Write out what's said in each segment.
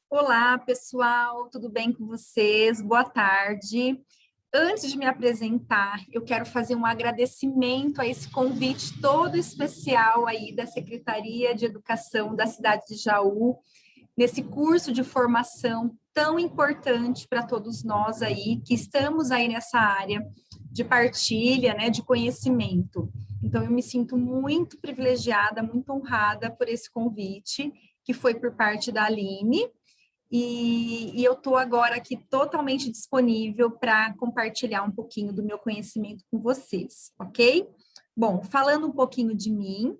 Olá, pessoal, tudo bem com vocês? Boa tarde. Antes de me apresentar, eu quero fazer um agradecimento a esse convite todo especial aí da Secretaria de Educação da cidade de Jaú, nesse curso de formação tão importante para todos nós aí, que estamos aí nessa área de partilha, né, de conhecimento. Então, eu me sinto muito privilegiada, muito honrada por esse convite, que foi por parte da Aline, e eu estou agora aqui totalmente disponível para compartilhar um pouquinho do meu conhecimento com vocês, ok? Bom, falando um pouquinho de mim,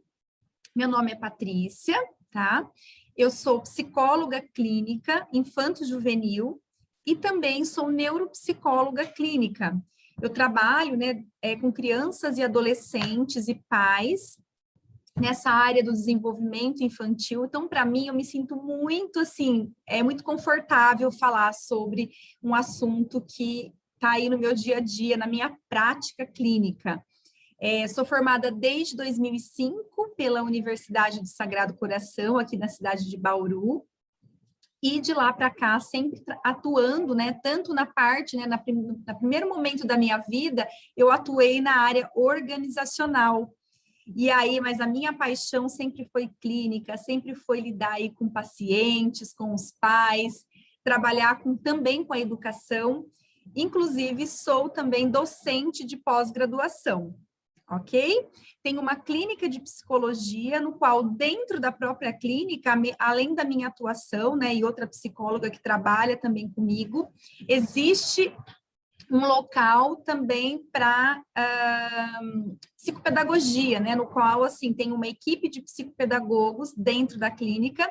meu nome é Patrícia, tá? Eu sou psicóloga clínica infanto-juvenil e também sou neuropsicóloga clínica. Eu trabalho, né, com crianças e adolescentes e pais nessa área do desenvolvimento infantil. Então, para mim, eu me sinto muito, assim, muito confortável falar sobre um assunto que está aí no meu dia a dia, na minha prática clínica. Sou formada desde 2005 pela Universidade do Sagrado Coração, aqui na cidade de Bauru, e de lá para cá, sempre atuando, né, tanto na parte, né, no primeiro momento da minha vida, eu atuei na área organizacional. E aí, mas a minha paixão sempre foi clínica, sempre foi lidar aí com pacientes, com os pais, trabalhar também com a educação, inclusive sou também docente de pós-graduação, ok? Tenho uma clínica de psicologia, no qual dentro da própria clínica, além da minha atuação, né, e outra psicóloga que trabalha também comigo, existe um local também para psicopedagogia, né, no qual, assim, tem uma equipe de psicopedagogos dentro da clínica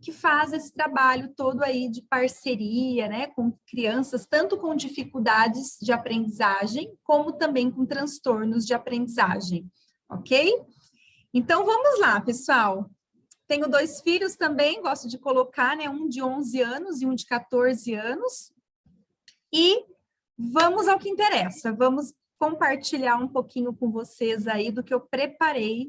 que faz esse trabalho todo aí de parceria, né, com crianças, tanto com dificuldades de aprendizagem, como também com transtornos de aprendizagem, ok? Então, vamos lá, pessoal. Tenho 2 filhos também, gosto de colocar, né, um de 11 anos e um de 14 anos, e vamos ao que interessa, vamos compartilhar um pouquinho com vocês aí do que eu preparei.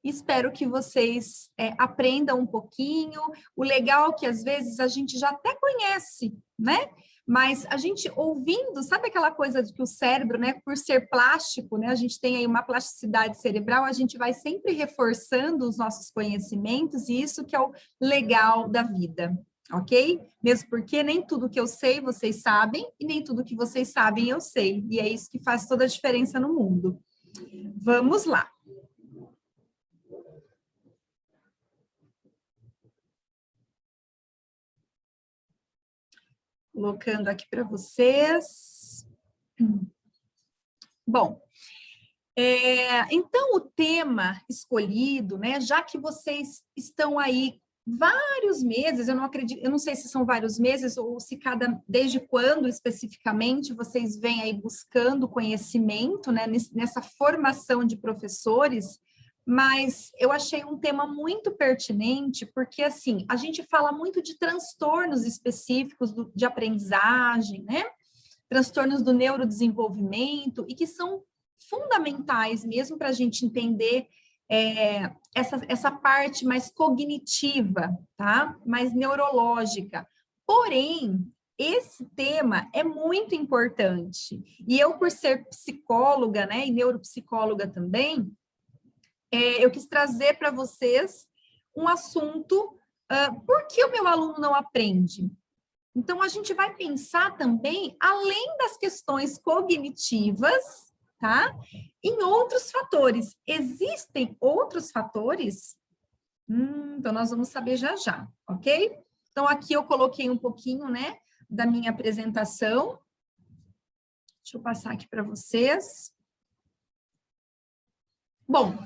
Espero que vocês aprendam um pouquinho. O legal é que às vezes a gente já até conhece, né? Mas a gente ouvindo, sabe aquela coisa de que o cérebro, né, por ser plástico, né, a gente tem aí uma plasticidade cerebral, a gente vai sempre reforçando os nossos conhecimentos, e isso que é o legal da vida. Ok? Mesmo porque nem tudo que eu sei vocês sabem, e nem tudo que vocês sabem eu sei. E é isso que faz toda a diferença no mundo. Vamos lá. Colocando aqui para vocês. Bom, então o tema escolhido, né, já que vocês estão aí vários meses, eu não acredito, eu não sei se são vários meses ou se desde quando especificamente vocês vêm aí buscando conhecimento, né, nessa formação de professores, mas eu achei um tema muito pertinente, porque assim, a gente fala muito de transtornos específicos de aprendizagem, né? Transtornos do neurodesenvolvimento, e que são fundamentais mesmo para a gente entender essa parte mais cognitiva, tá? Mais neurológica. Porém, esse tema é muito importante. E eu, por ser psicóloga, né, e neuropsicóloga também, eu quis trazer para vocês um assunto, por que o meu aluno não aprende? Então, a gente vai pensar também, além das questões cognitivas, tá? Em outros fatores. Existem outros fatores? Então, nós vamos saber já já, ok? Então, aqui eu coloquei um pouquinho, né, da minha apresentação. Deixa eu passar aqui para vocês. Bom,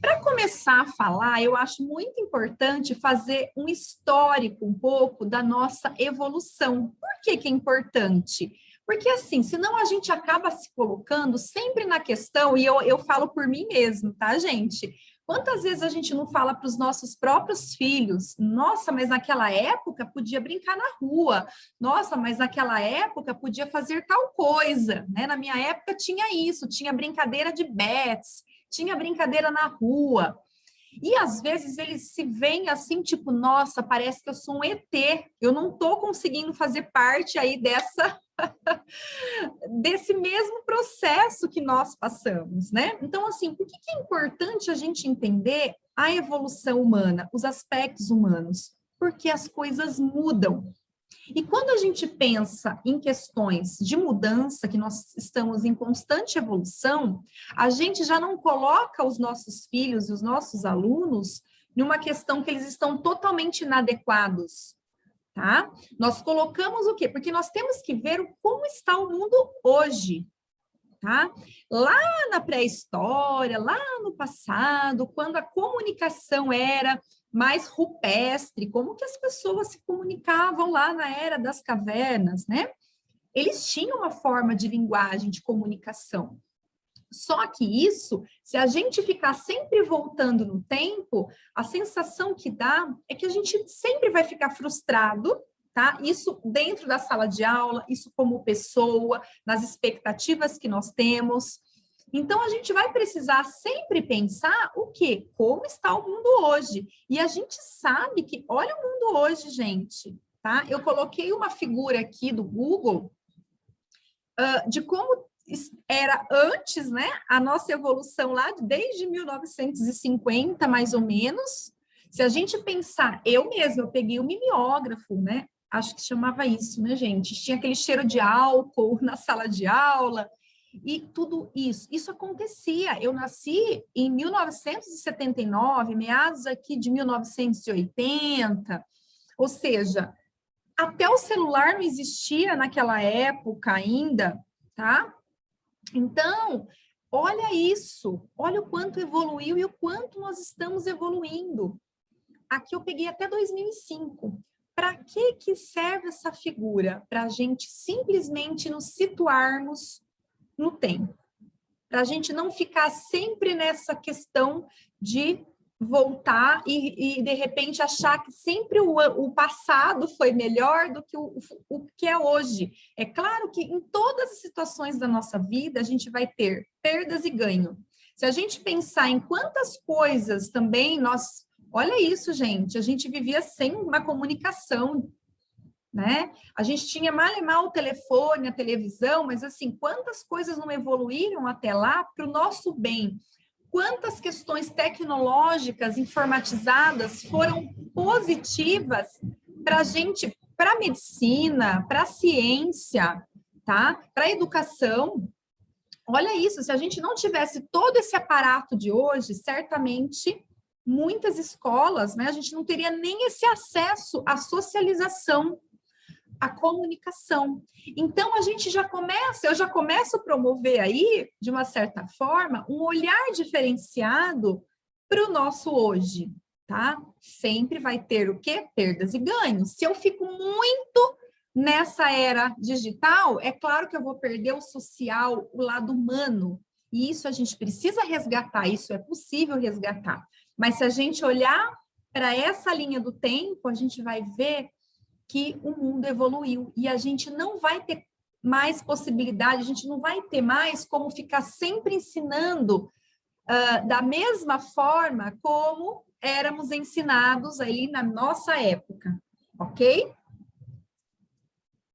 para começar a falar, eu acho muito importante fazer um histórico um pouco da nossa evolução. Por que que é importante? Porque assim, senão a gente acaba se colocando sempre na questão, e eu falo por mim mesmo, tá, gente? Quantas vezes a gente não fala para os nossos próprios filhos, nossa, mas naquela época podia brincar na rua, nossa, mas naquela época podia fazer tal coisa, né? Na minha época tinha isso, tinha brincadeira de bets, tinha brincadeira na rua. E às vezes eles se veem assim, tipo, nossa, parece que eu sou um ET, eu não estou conseguindo fazer parte aí desse mesmo processo que nós passamos, né? Então, assim, por que é importante a gente entender a evolução humana, os aspectos humanos? Porque as coisas mudam. E quando a gente pensa em questões de mudança, que nós estamos em constante evolução, a gente já não coloca os nossos filhos e os nossos alunos numa questão que eles estão totalmente inadequados, tá? Nós colocamos o quê? Porque nós temos que ver como está o mundo hoje, tá? Lá na pré-história, lá no passado, quando a comunicação era mais rupestre, como que as pessoas se comunicavam lá na era das cavernas, né? Eles tinham uma forma de linguagem, de comunicação. Só que isso, se a gente ficar sempre voltando no tempo, a sensação que dá é que a gente sempre vai ficar frustrado, tá? Isso dentro da sala de aula, isso como pessoa, nas expectativas que nós temos. Então, a gente vai precisar sempre pensar o quê? Como está o mundo hoje? E a gente sabe que, olha o mundo hoje, gente, tá? Eu coloquei uma figura aqui do Google de como era antes, né, a nossa evolução lá desde 1950, mais ou menos. Se a gente pensar, eu mesma, eu peguei o mimeógrafo, né, acho que chamava isso, né, gente? Tinha aquele cheiro de álcool na sala de aula, e tudo isso. Isso acontecia. Eu nasci em 1979, meados aqui de 1980, ou seja, até o celular não existia naquela época ainda, tá? Então, olha isso, olha o quanto evoluiu e o quanto nós estamos evoluindo. Aqui eu peguei até 2005. Para que serve essa figura? Para a gente simplesmente nos situarmos no tempo. Para a gente não ficar sempre nessa questão de voltar de repente, achar que sempre o passado foi melhor do que o que é hoje. É claro que em todas as situações da nossa vida, a gente vai ter perdas e ganho. Se a gente pensar em quantas coisas também nós... Olha isso, gente, a gente vivia sem uma comunicação, né? A gente tinha mal e mal o telefone, a televisão, mas assim, quantas coisas não evoluíram até lá para o nosso bem? Quantas questões tecnológicas informatizadas foram positivas para a gente, para a medicina, para a ciência, tá? Para a educação. Olha isso, se a gente não tivesse todo esse aparato de hoje, certamente muitas escolas, né, a gente não teria nem esse acesso à socialização, a comunicação. Então, eu já começo a promover aí, de uma certa forma, um olhar diferenciado para o nosso hoje, tá? Sempre vai ter o quê? Perdas e ganhos. Se eu fico muito nessa era digital, é claro que eu vou perder o social, o lado humano, e isso a gente precisa resgatar, isso é possível resgatar. Mas se a gente olhar para essa linha do tempo, a gente vai ver que o mundo evoluiu e a gente não vai ter mais possibilidade, a gente não vai ter mais como ficar sempre ensinando da mesma forma como éramos ensinados aí na nossa época, ok?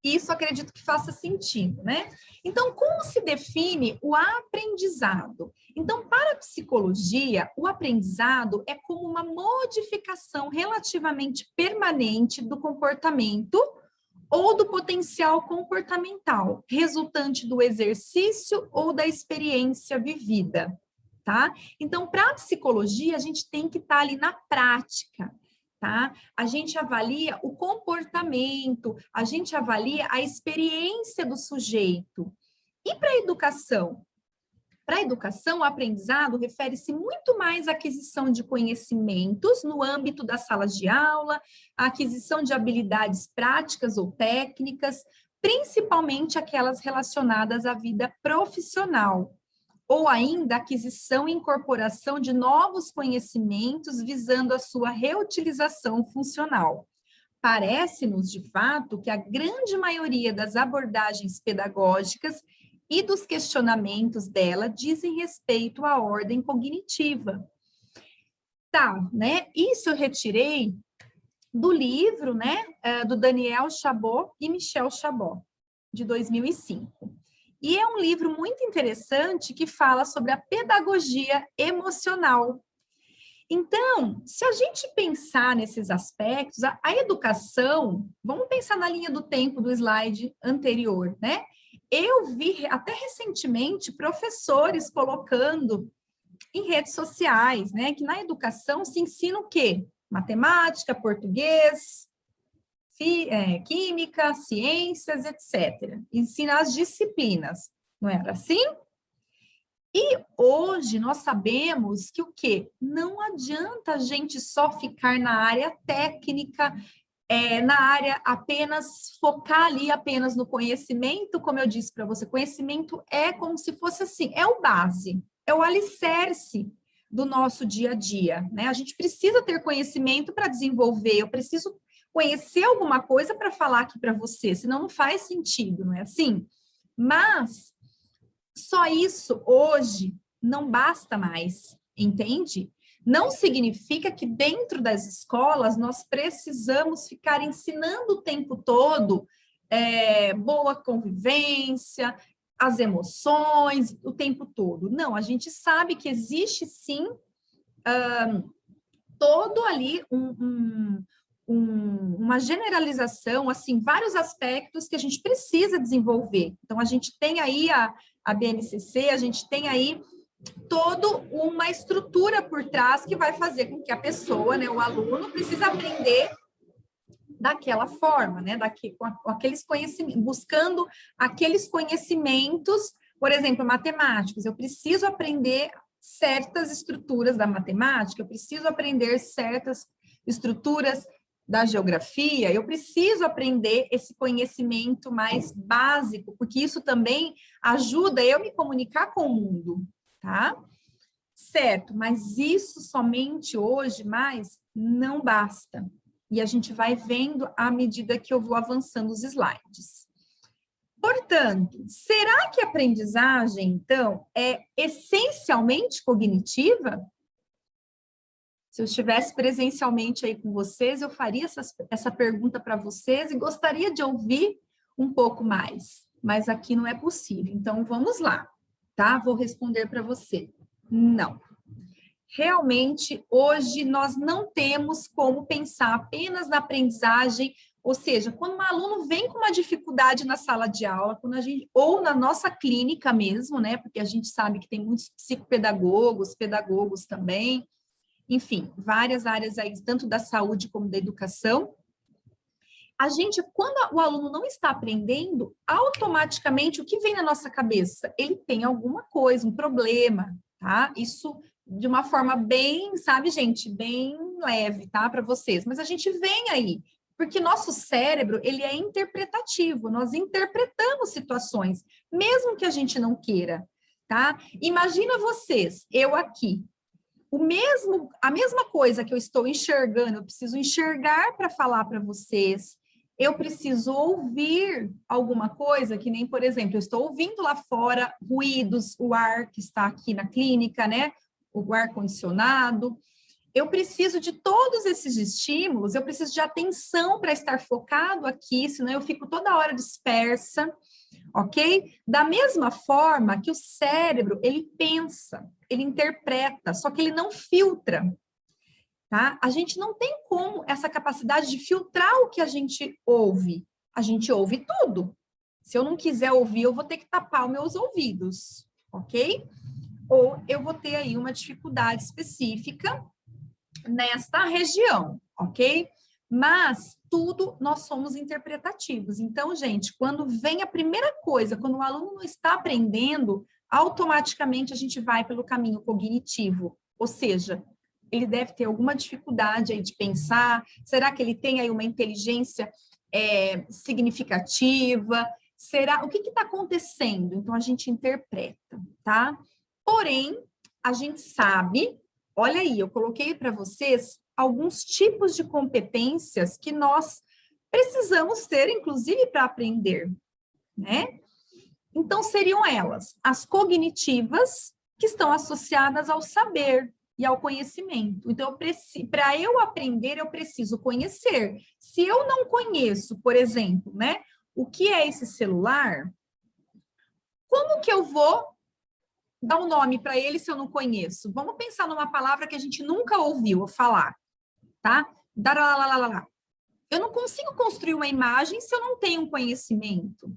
Isso acredito que faça sentido, né? Então, como se define o aprendizado? Então, para a psicologia, o aprendizado é como uma modificação relativamente permanente do comportamento ou do potencial comportamental, resultante do exercício ou da experiência vivida, tá? Então, para a psicologia, a gente tem que estar ali na prática, tá? A gente avalia o comportamento, a gente avalia a experiência do sujeito. E para a educação? Para a educação, o aprendizado refere-se muito mais à aquisição de conhecimentos no âmbito das salas de aula, à aquisição de habilidades práticas ou técnicas, principalmente aquelas relacionadas à vida profissional, ou ainda a aquisição e incorporação de novos conhecimentos visando a sua reutilização funcional. Parece-nos, de fato, que a grande maioria das abordagens pedagógicas e dos questionamentos dela dizem respeito à ordem cognitiva. Tá, né? Isso eu retirei do livro, né, do Daniel Chabot e Michel Chabot, de 2005. E é um livro muito interessante que fala sobre a pedagogia emocional. Então, se a gente pensar nesses aspectos, a educação, vamos pensar na linha do tempo do slide anterior, né? Eu vi até recentemente professores colocando em redes sociais, né, que na educação se ensina o quê? Matemática, português, química, ciências, etc. Ensina as disciplinas, não era assim? E hoje nós sabemos que o quê? Não adianta a gente só ficar na área técnica, na área apenas, focar ali apenas no conhecimento, como eu disse para você, conhecimento é como se fosse assim, é o base, é o alicerce do nosso dia a dia, né? A gente precisa ter conhecimento para desenvolver, eu preciso conhecer alguma coisa para falar aqui para você, senão não faz sentido, não é assim? Mas só isso hoje não basta mais, entende? Não significa que dentro das escolas nós precisamos ficar ensinando o tempo todo boa convivência, as emoções, o tempo todo. Não, a gente sabe que existe sim todo ali uma generalização, assim, vários aspectos que a gente precisa desenvolver. Então, a gente tem aí a BNCC, a gente tem aí toda uma estrutura por trás que vai fazer com que a pessoa, né, o aluno, precisa aprender daquela forma, né, com aqueles conhecimentos, buscando aqueles conhecimentos, por exemplo, matemáticos. Eu preciso aprender certas estruturas da matemática, eu preciso aprender certas estruturas da geografia, eu preciso aprender esse conhecimento mais básico, porque isso também ajuda eu me comunicar com o mundo, tá? Certo, mas isso somente hoje mais não basta. E a gente vai vendo à medida que eu vou avançando os slides. Portanto, será que a aprendizagem, então, é essencialmente cognitiva? Se eu estivesse presencialmente aí com vocês, eu faria essa pergunta para vocês e gostaria de ouvir um pouco mais, mas aqui não é possível. Então, vamos lá, tá? Vou responder para você. Não. Realmente, hoje, nós não temos como pensar apenas na aprendizagem, ou seja, quando um aluno vem com uma dificuldade na sala de aula, ou na nossa clínica mesmo, né? Porque a gente sabe que tem muitos psicopedagogos, pedagogos também, enfim, várias áreas aí, tanto da saúde como da educação. A gente, quando o aluno não está aprendendo, automaticamente, o que vem na nossa cabeça? Ele tem alguma coisa, um problema, tá? Isso de uma forma bem, sabe, gente, bem leve, tá, para vocês. Mas a gente vem aí, porque nosso cérebro, ele é interpretativo, nós interpretamos situações, mesmo que a gente não queira, tá? Imagina vocês, eu aqui, a mesma coisa que eu estou enxergando, eu preciso enxergar para falar para vocês, eu preciso ouvir alguma coisa, que nem, por exemplo, eu estou ouvindo lá fora ruídos, o ar que está aqui na clínica, né? O ar-condicionado. Eu preciso de todos esses estímulos, eu preciso de atenção para estar focado aqui, senão eu fico toda hora dispersa, ok? Da mesma forma que o cérebro, ele pensa, ele interpreta, só que ele não filtra, tá? A gente não tem como essa capacidade de filtrar o que a gente ouve. A gente ouve tudo. Se eu não quiser ouvir, eu vou ter que tapar os meus ouvidos, ok? Ou eu vou ter aí uma dificuldade específica nesta região, ok? Mas tudo nós somos interpretativos. Então, gente, quando vem a primeira coisa, quando o aluno não está aprendendo, automaticamente a gente vai pelo caminho cognitivo, ou seja, ele deve ter alguma dificuldade aí de pensar, será que ele tem aí uma inteligência significativa? Será, o que está acontecendo? Então, a gente interpreta, tá? Porém, a gente sabe, olha aí, eu coloquei para vocês alguns tipos de competências que nós precisamos ter, inclusive, para aprender, né? Então, seriam elas as cognitivas, que estão associadas ao saber, e ao conhecimento. Então, para eu aprender, eu preciso conhecer. Se eu não conheço, por exemplo, né, o que é esse celular, como que eu vou dar um nome para ele se eu não conheço? Vamos pensar numa palavra que a gente nunca ouviu falar, tá? Daralalalala. Eu não consigo construir uma imagem se eu não tenho um conhecimento.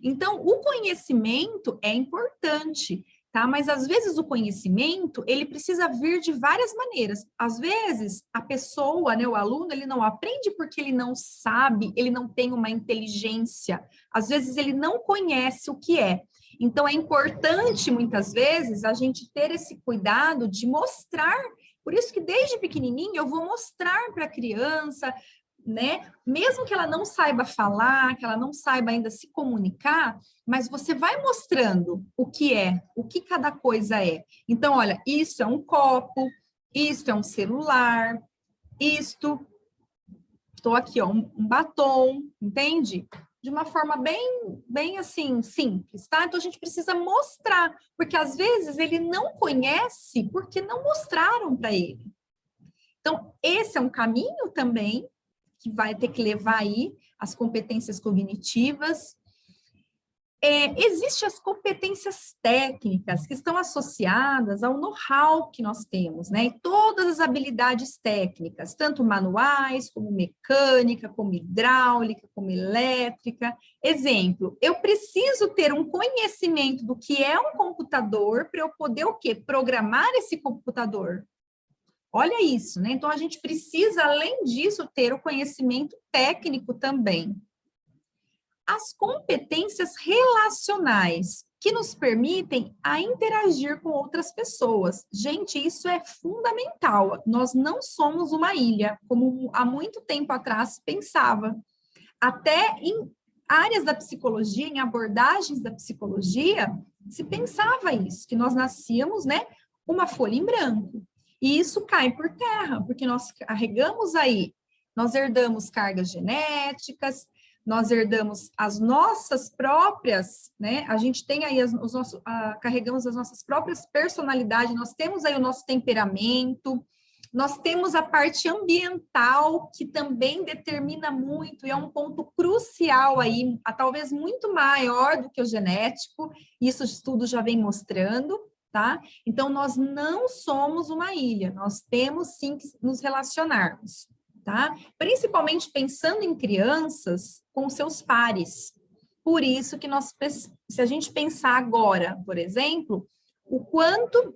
Então, o conhecimento é importante, tá? Mas, às vezes, o conhecimento, ele precisa vir de várias maneiras. Às vezes, a pessoa, né, o aluno, ele não aprende porque ele não sabe, ele não tem uma inteligência. Às vezes, ele não conhece o que é. Então, é importante, muitas vezes, a gente ter esse cuidado de mostrar. Por isso que, desde pequenininho, eu vou mostrar para a criança, né? Mesmo que ela não saiba falar, que ela não saiba ainda se comunicar, mas você vai mostrando o que cada coisa é. Então, olha, isso é um copo, isso é um celular, estou aqui, ó, um batom, entende? De uma forma bem assim, simples, tá? Então, a gente precisa mostrar, porque às vezes ele não conhece porque não mostraram para ele. Então, esse é um caminho também que vai ter que levar aí as competências cognitivas. Existem as competências técnicas que estão associadas ao know-how que nós temos, né? E todas as habilidades técnicas, tanto manuais, como mecânica, como hidráulica, como elétrica. Exemplo, eu preciso ter um conhecimento do que é um computador para eu poder o quê? Programar esse computador. Olha isso, né? Então, a gente precisa, além disso, ter o conhecimento técnico também. As competências relacionais, que nos permitem a interagir com outras pessoas. Gente, isso é fundamental. Nós não somos uma ilha, como há muito tempo atrás pensava. Até em áreas da psicologia, em abordagens da psicologia, se pensava isso, que nós nascíamos, né, uma folha em branco. E isso cai por terra, porque nós carregamos aí, nós herdamos cargas genéticas, nós herdamos as nossas próprias, né? A gente tem aí carregamos as nossas próprias personalidades, nós temos aí o nosso temperamento, nós temos a parte ambiental, que também determina muito, e é um ponto crucial aí, talvez muito maior do que o genético, isso o estudo já vem mostrando, tá? Então, nós não somos uma ilha, nós temos sim que nos relacionarmos, tá? Principalmente pensando em crianças com seus pares. Por isso que se a gente pensar agora, por exemplo, o quanto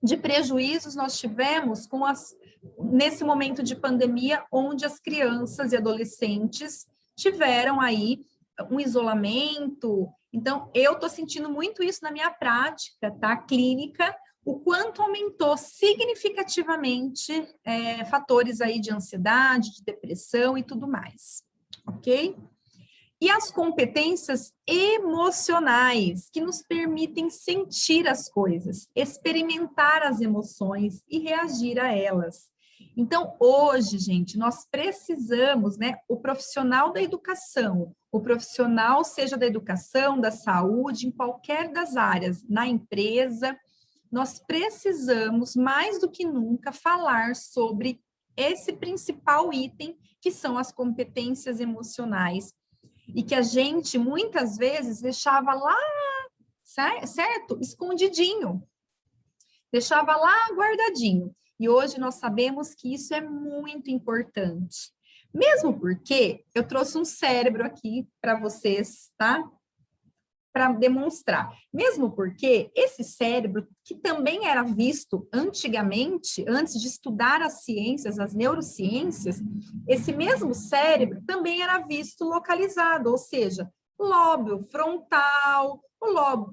de prejuízos nós tivemos nesse momento de pandemia, onde as crianças e adolescentes tiveram aí um isolamento. Então, eu estou sentindo muito isso na minha prática, tá? Clínica, o quanto aumentou significativamente fatores aí de ansiedade, de depressão e tudo mais, ok? E as competências emocionais, que nos permitem sentir as coisas, experimentar as emoções e reagir a elas. Então, hoje, gente, nós precisamos, né, o profissional da educação, o profissional seja da educação, da saúde, em qualquer das áreas, na empresa, nós precisamos, mais do que nunca, falar sobre esse principal item, que são as competências emocionais, e que a gente, muitas vezes, deixava lá, certo? Escondidinho. Deixava lá guardadinho. E hoje nós sabemos que isso é muito importante. Mesmo porque eu trouxe um cérebro aqui para vocês, tá? Para demonstrar. Mesmo porque esse cérebro, que também era visto antigamente, antes de estudar as ciências, as neurociências, esse mesmo cérebro também era visto localizado, ou seja, o lóbulo frontal, o lobo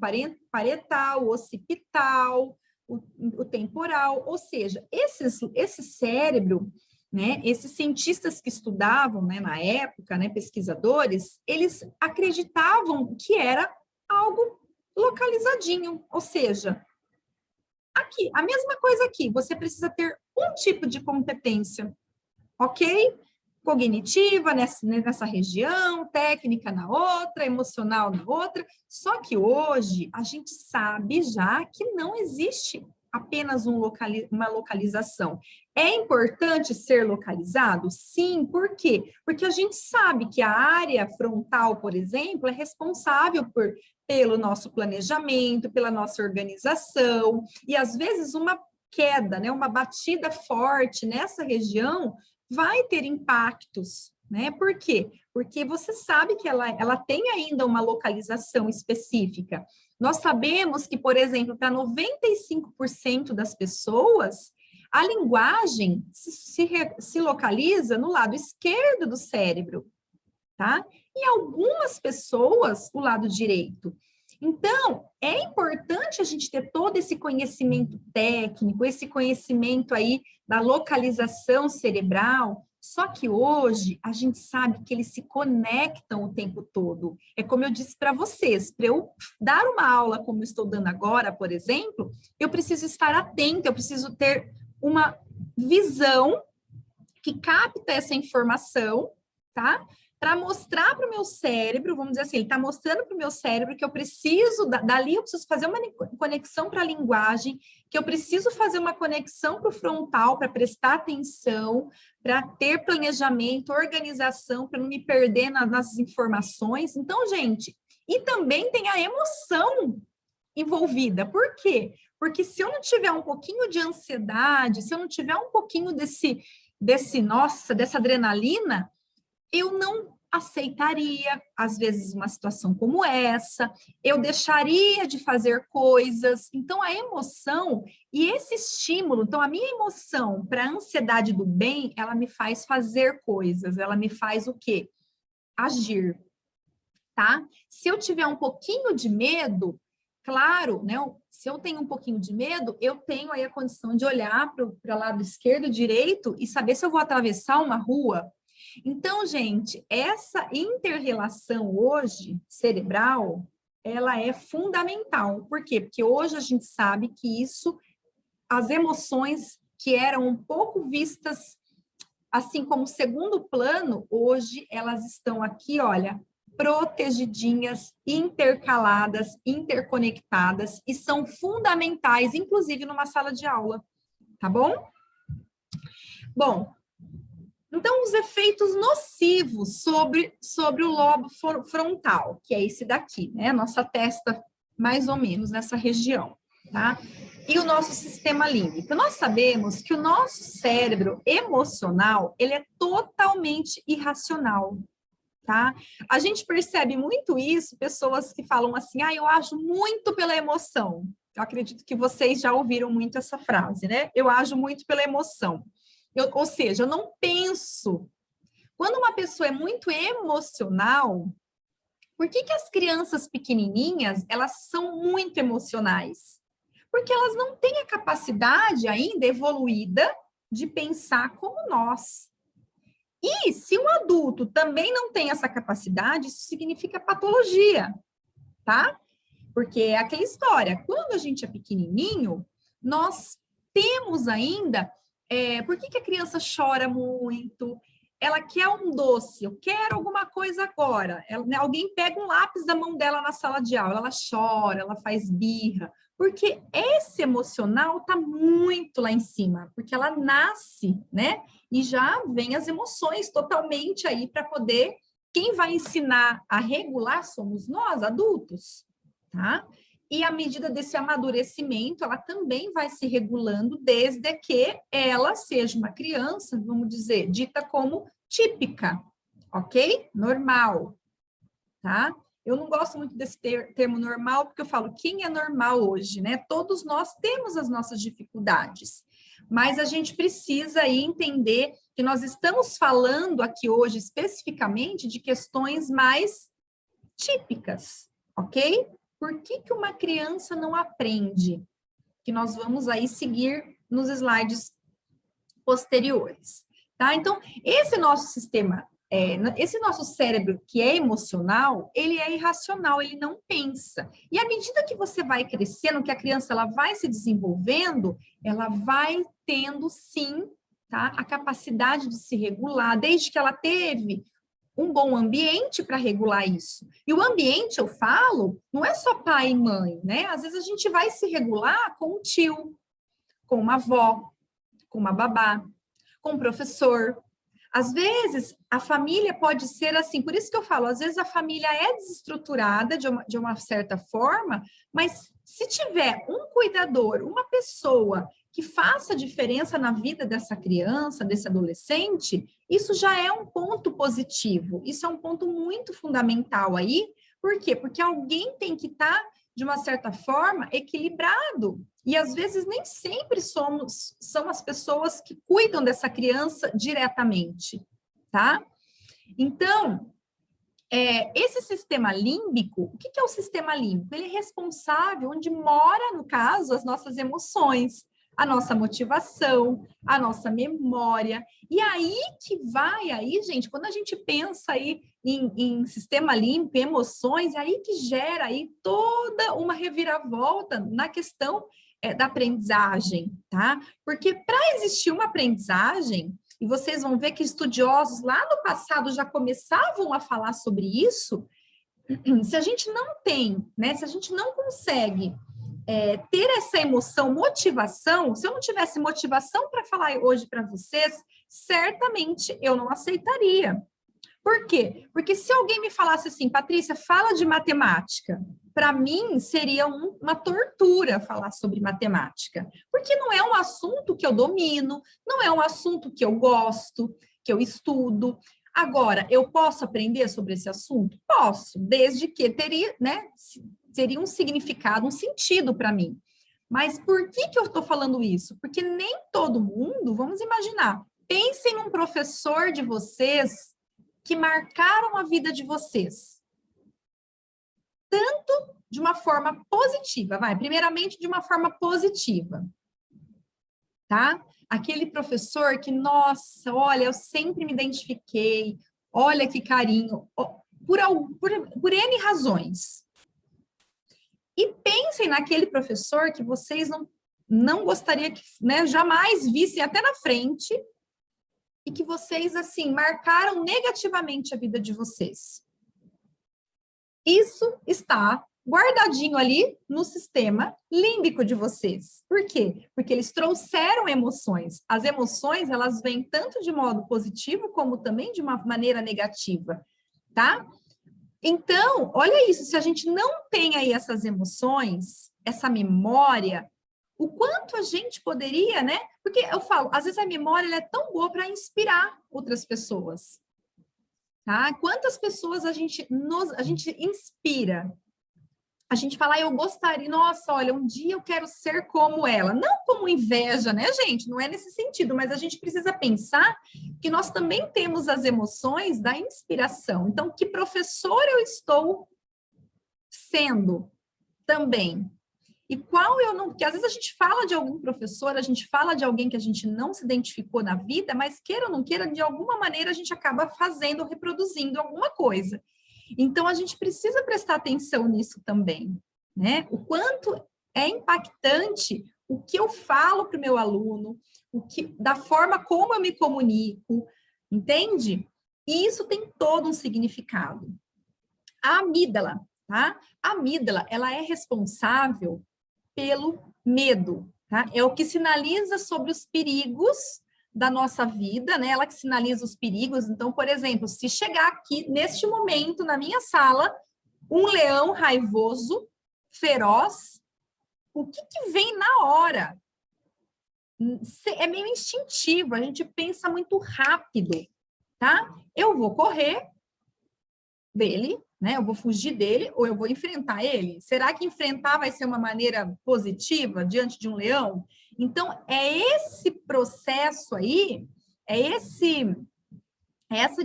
parietal, o occipital, o temporal, ou seja, esse cérebro, né, esses cientistas que estudavam, né, na época, né, pesquisadores, eles acreditavam que era algo localizadinho, ou seja, aqui, a mesma coisa aqui, você precisa ter um tipo de competência, ok? Cognitiva nessa região, técnica na outra, emocional na outra, só que hoje a gente sabe já que não existe apenas uma localização. É importante ser localizado? Sim, por quê? Porque a gente sabe que a área frontal, por exemplo, é responsável pelo nosso planejamento, pela nossa organização, e às vezes uma queda, né, uma batida forte nessa região vai ter impactos, né? Por quê? Porque você sabe que ela tem ainda uma localização específica. Nós sabemos que, por exemplo, para 95% das pessoas, a linguagem se localiza no lado esquerdo do cérebro, tá? E algumas pessoas, o lado direito. Então, é importante a gente ter todo esse conhecimento técnico, esse conhecimento aí da localização cerebral, só que hoje a gente sabe que eles se conectam o tempo todo. É como eu disse para vocês, para eu dar uma aula como eu estou dando agora, por exemplo, eu preciso estar atenta, eu preciso ter uma visão que capta essa informação, tá? Para mostrar para o meu cérebro, vamos dizer assim, ele está mostrando para o meu cérebro que eu preciso, dali eu preciso fazer uma conexão para a linguagem, que eu preciso fazer uma conexão para o frontal, para prestar atenção, para ter planejamento, organização, para não me perder nas informações. Então, gente, e também tem a emoção envolvida. Por quê? Porque se eu não tiver um pouquinho de ansiedade, se eu não tiver um pouquinho dessa adrenalina, eu não aceitaria, às vezes, uma situação como essa, eu deixaria de fazer coisas. Então, a emoção e esse estímulo, então, a minha emoção para a ansiedade do bem, ela me faz fazer coisas, ela me faz o quê? Agir, tá? Se eu tiver um pouquinho de medo, claro, né? Se eu tenho um pouquinho de medo, eu tenho aí a condição de olhar para o lado esquerdo, direito e saber se eu vou atravessar uma rua. Então, gente, essa inter-relação hoje cerebral, ela é fundamental. Por quê? Porque hoje a gente sabe que as emoções que eram um pouco vistas assim como segundo plano, hoje elas estão aqui, olha, protegidinhas, intercaladas, interconectadas e são fundamentais, inclusive numa sala de aula, tá bom? Bom, então, os efeitos nocivos sobre o lobo frontal, que é esse daqui, né? Nossa testa, mais ou menos, nessa região, tá? E o nosso sistema límbico. Nós sabemos que o nosso cérebro emocional, ele é totalmente irracional, tá? A gente percebe muito isso, pessoas que falam assim, eu ajo muito pela emoção. Eu acredito que vocês já ouviram muito essa frase, né? Eu ajo muito pela emoção. Ou seja, eu não penso. Quando uma pessoa é muito emocional, por que as crianças pequenininhas, elas são muito emocionais? Porque elas não têm a capacidade ainda evoluída de pensar como nós. E se um adulto também não tem essa capacidade, isso significa patologia, tá? Porque é aquela história, quando a gente é pequenininho, nós temos ainda por que a criança chora muito? Ela quer um doce, eu quero alguma coisa agora. Alguém pega um lápis da mão dela na sala de aula, ela chora, ela faz birra, porque esse emocional está muito lá em cima, porque ela nasce, né? E já vem as emoções totalmente aí para poder. Quem vai ensinar a regular somos nós, adultos, tá? E à medida desse amadurecimento, ela também vai se regulando desde que ela seja uma criança, vamos dizer, dita como típica, ok? Normal, tá? Eu não gosto muito desse termo normal, porque eu falo, quem é normal hoje, né? Todos nós temos as nossas dificuldades, mas a gente precisa aí entender que nós estamos falando aqui hoje especificamente de questões mais típicas, ok? Por que uma criança não aprende? Que nós vamos aí seguir nos slides posteriores, tá? Então, esse nosso sistema, esse nosso cérebro que é emocional, ele é irracional, ele não pensa. E à medida que você vai crescendo, que a criança ela vai se desenvolvendo, ela vai tendo, sim, tá? A capacidade de se regular, desde que ela teve um bom ambiente para regular isso. E o ambiente, eu falo, não é só pai e mãe, né? Às vezes a gente vai se regular com o tio, com uma avó, com uma babá, com um professor. Às vezes, a família pode ser assim, por isso que eu falo, às vezes a família é desestruturada de uma certa forma, mas se tiver um cuidador, uma pessoa que faça diferença na vida dessa criança, desse adolescente, isso já é um ponto positivo, isso é um ponto muito fundamental aí. Por quê? Porque alguém tem que estar, de uma certa forma, equilibrado. E às vezes nem sempre são as pessoas que cuidam dessa criança diretamente, tá? Então, esse sistema límbico, o que é o sistema límbico? Ele é responsável onde mora, no caso, as nossas emoções, a nossa motivação, a nossa memória. E aí que vai, aí, gente, quando a gente pensa aí em sistema límbico, emoções, é aí que gera aí toda uma reviravolta na questão da aprendizagem, tá? Porque para existir uma aprendizagem, e vocês vão ver que estudiosos lá no passado já começavam a falar sobre isso, se a gente não tem, né? Se a gente não consegue ter essa emoção, motivação, se eu não tivesse motivação para falar hoje para vocês, certamente eu não aceitaria. Por quê? Porque se alguém me falasse assim, Patrícia, fala de matemática, para mim seria uma tortura falar sobre matemática, porque não é um assunto que eu domino, não é um assunto que eu gosto, que eu estudo. Agora, eu posso aprender sobre esse assunto? Posso, desde que teria, né, teria um significado, um sentido para mim. Mas por que eu estou falando isso? Porque nem todo mundo, vamos imaginar, pensem num professor de vocês que marcaram a vida de vocês. Tanto de uma forma positiva, primeiramente de uma forma positiva, tá? Aquele professor que, nossa, olha, eu sempre me identifiquei, olha que carinho, por N razões. E pensem naquele professor que vocês não gostariam que, né, jamais vissem até na frente, e que vocês, assim, marcaram negativamente a vida de vocês. Isso está guardadinho ali no sistema límbico de vocês. Por quê? Porque eles trouxeram emoções. As emoções, elas vêm tanto de modo positivo, como também de uma maneira negativa, tá? Então, olha isso, se a gente não tem aí essas emoções, essa memória, o quanto a gente poderia, né? Porque eu falo, às vezes a memória ela é tão boa para inspirar outras pessoas, tá? Quantas pessoas a gente inspira? A gente fala, eu gostaria, nossa, olha, um dia eu quero ser como ela. Não como inveja, né, gente? Não é nesse sentido, mas a gente precisa pensar que nós também temos as emoções da inspiração. Então, que professor eu estou sendo também? E qual eu não... Porque às vezes a gente fala de algum professor, a gente fala de alguém que a gente não se identificou na vida, mas queira ou não queira, de alguma maneira a gente acaba fazendo, reproduzindo alguma coisa. Então, a gente precisa prestar atenção nisso também, né? O quanto é impactante o que eu falo para o meu aluno, da forma como eu me comunico, entende? E isso tem todo um significado. A amígdala, tá? A amígdala, ela é responsável pelo medo, tá? É o que sinaliza sobre os perigos da nossa vida, né? Ela que sinaliza os perigos. Então, por exemplo, se chegar aqui, neste momento, na minha sala, um leão raivoso, feroz, o que vem na hora? É meio instintivo, a gente pensa muito rápido, tá? Eu vou correr dele, né? Eu vou fugir dele ou eu vou enfrentar ele? Será que enfrentar vai ser uma maneira positiva diante de um leão? Então, é esse processo aí, essa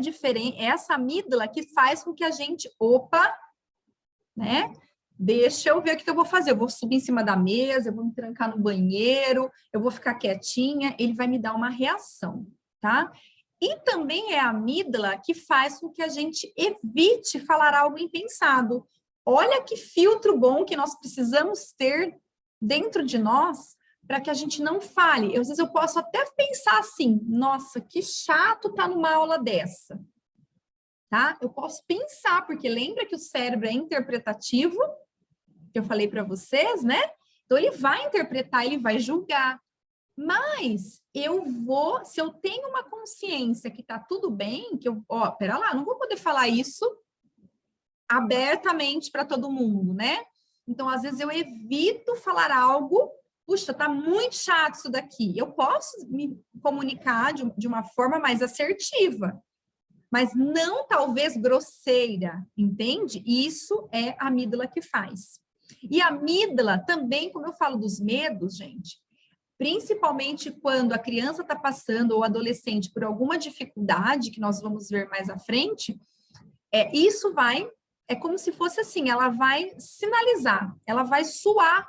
diferença, essa amígdala que faz com que a gente, né? Deixa eu ver o que eu vou fazer. Eu vou subir em cima da mesa, eu vou me trancar no banheiro, eu vou ficar quietinha, ele vai me dar uma reação, tá? E também é a amígdala que faz com que a gente evite falar algo impensado. Olha que filtro bom que nós precisamos ter dentro de nós para que a gente não fale. Às vezes eu posso até pensar assim, nossa, que chato tá numa aula dessa. Tá? Eu posso pensar, porque lembra que o cérebro é interpretativo, que eu falei para vocês, né? Então ele vai interpretar, ele vai julgar. Mas se eu tenho uma consciência que tá tudo bem, que eu, ó, pera lá, não vou poder falar isso abertamente para todo mundo, né? Então, às vezes eu evito falar algo, puxa, tá muito chato isso daqui. Eu posso me comunicar de uma forma mais assertiva, mas não talvez grosseira, entende? Isso é a amígdala que faz. E a amígdala também, como eu falo dos medos, gente, principalmente quando a criança está passando ou adolescente por alguma dificuldade, que nós vamos ver mais à frente, isso é como se fosse assim, ela vai sinalizar, ela vai suar.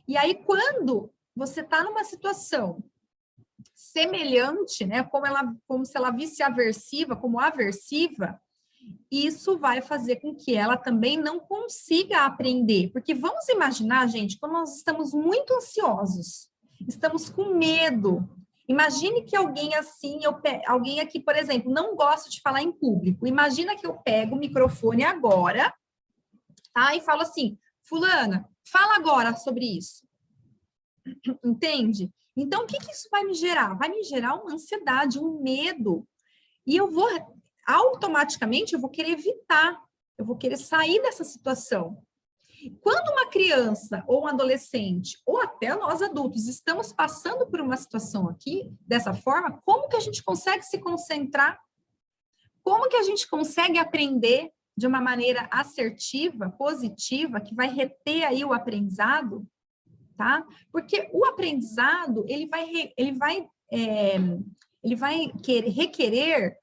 E aí, quando você está numa situação semelhante, né, como se ela visse aversiva, como aversiva, isso vai fazer com que ela também não consiga aprender. Porque vamos imaginar, gente, quando nós estamos muito ansiosos, estamos com medo. Imagine que alguém assim, alguém aqui, por exemplo, não gosta de falar em público. Imagina que eu pego o microfone agora, tá? E falo assim, fulana, fala agora sobre isso. Entende? Então, o que isso vai me gerar? Vai me gerar uma ansiedade, um medo. E automaticamente, eu vou querer evitar, eu vou querer sair dessa situação. Quando uma criança ou um adolescente, ou até nós adultos, estamos passando por uma situação aqui, dessa forma, como que a gente consegue se concentrar? Como que a gente consegue aprender de uma maneira assertiva, positiva, que vai reter aí o aprendizado? Tá? Porque o aprendizado, ele vai requerer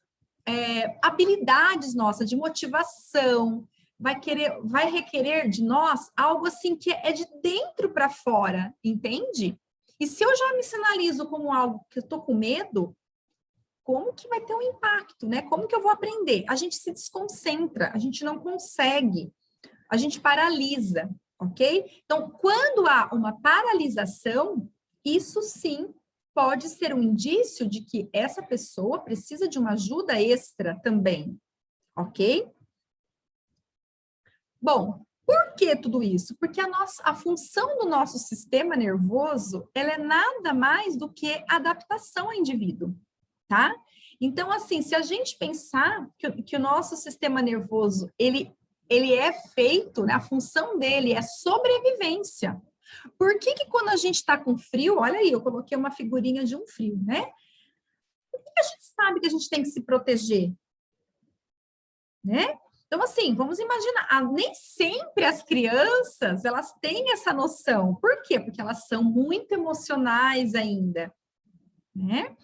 habilidades nossas de motivação, vai requerer de nós algo assim que é de dentro para fora, entende? E se eu já me sinalizo como algo que eu estou com medo, como que vai ter um impacto, né? Como que eu vou aprender? A gente se desconcentra, a gente não consegue, a gente paralisa, ok? Então, quando há uma paralisação, isso sim pode ser um indício de que essa pessoa precisa de uma ajuda extra também, ok? Bom, por que tudo isso? Porque a função do nosso sistema nervoso, ela é nada mais do que adaptação ao indivíduo, tá? Então, assim, se a gente pensar que o nosso sistema nervoso, ele é feito, né, a função dele é sobrevivência. Por que quando a gente está com frio, olha aí, eu coloquei uma figurinha de um frio, né? Por que a gente sabe que a gente tem que se proteger? Né? Então, assim, vamos imaginar, nem sempre as crianças, elas têm essa noção. Por quê? Porque elas são muito emocionais ainda, né?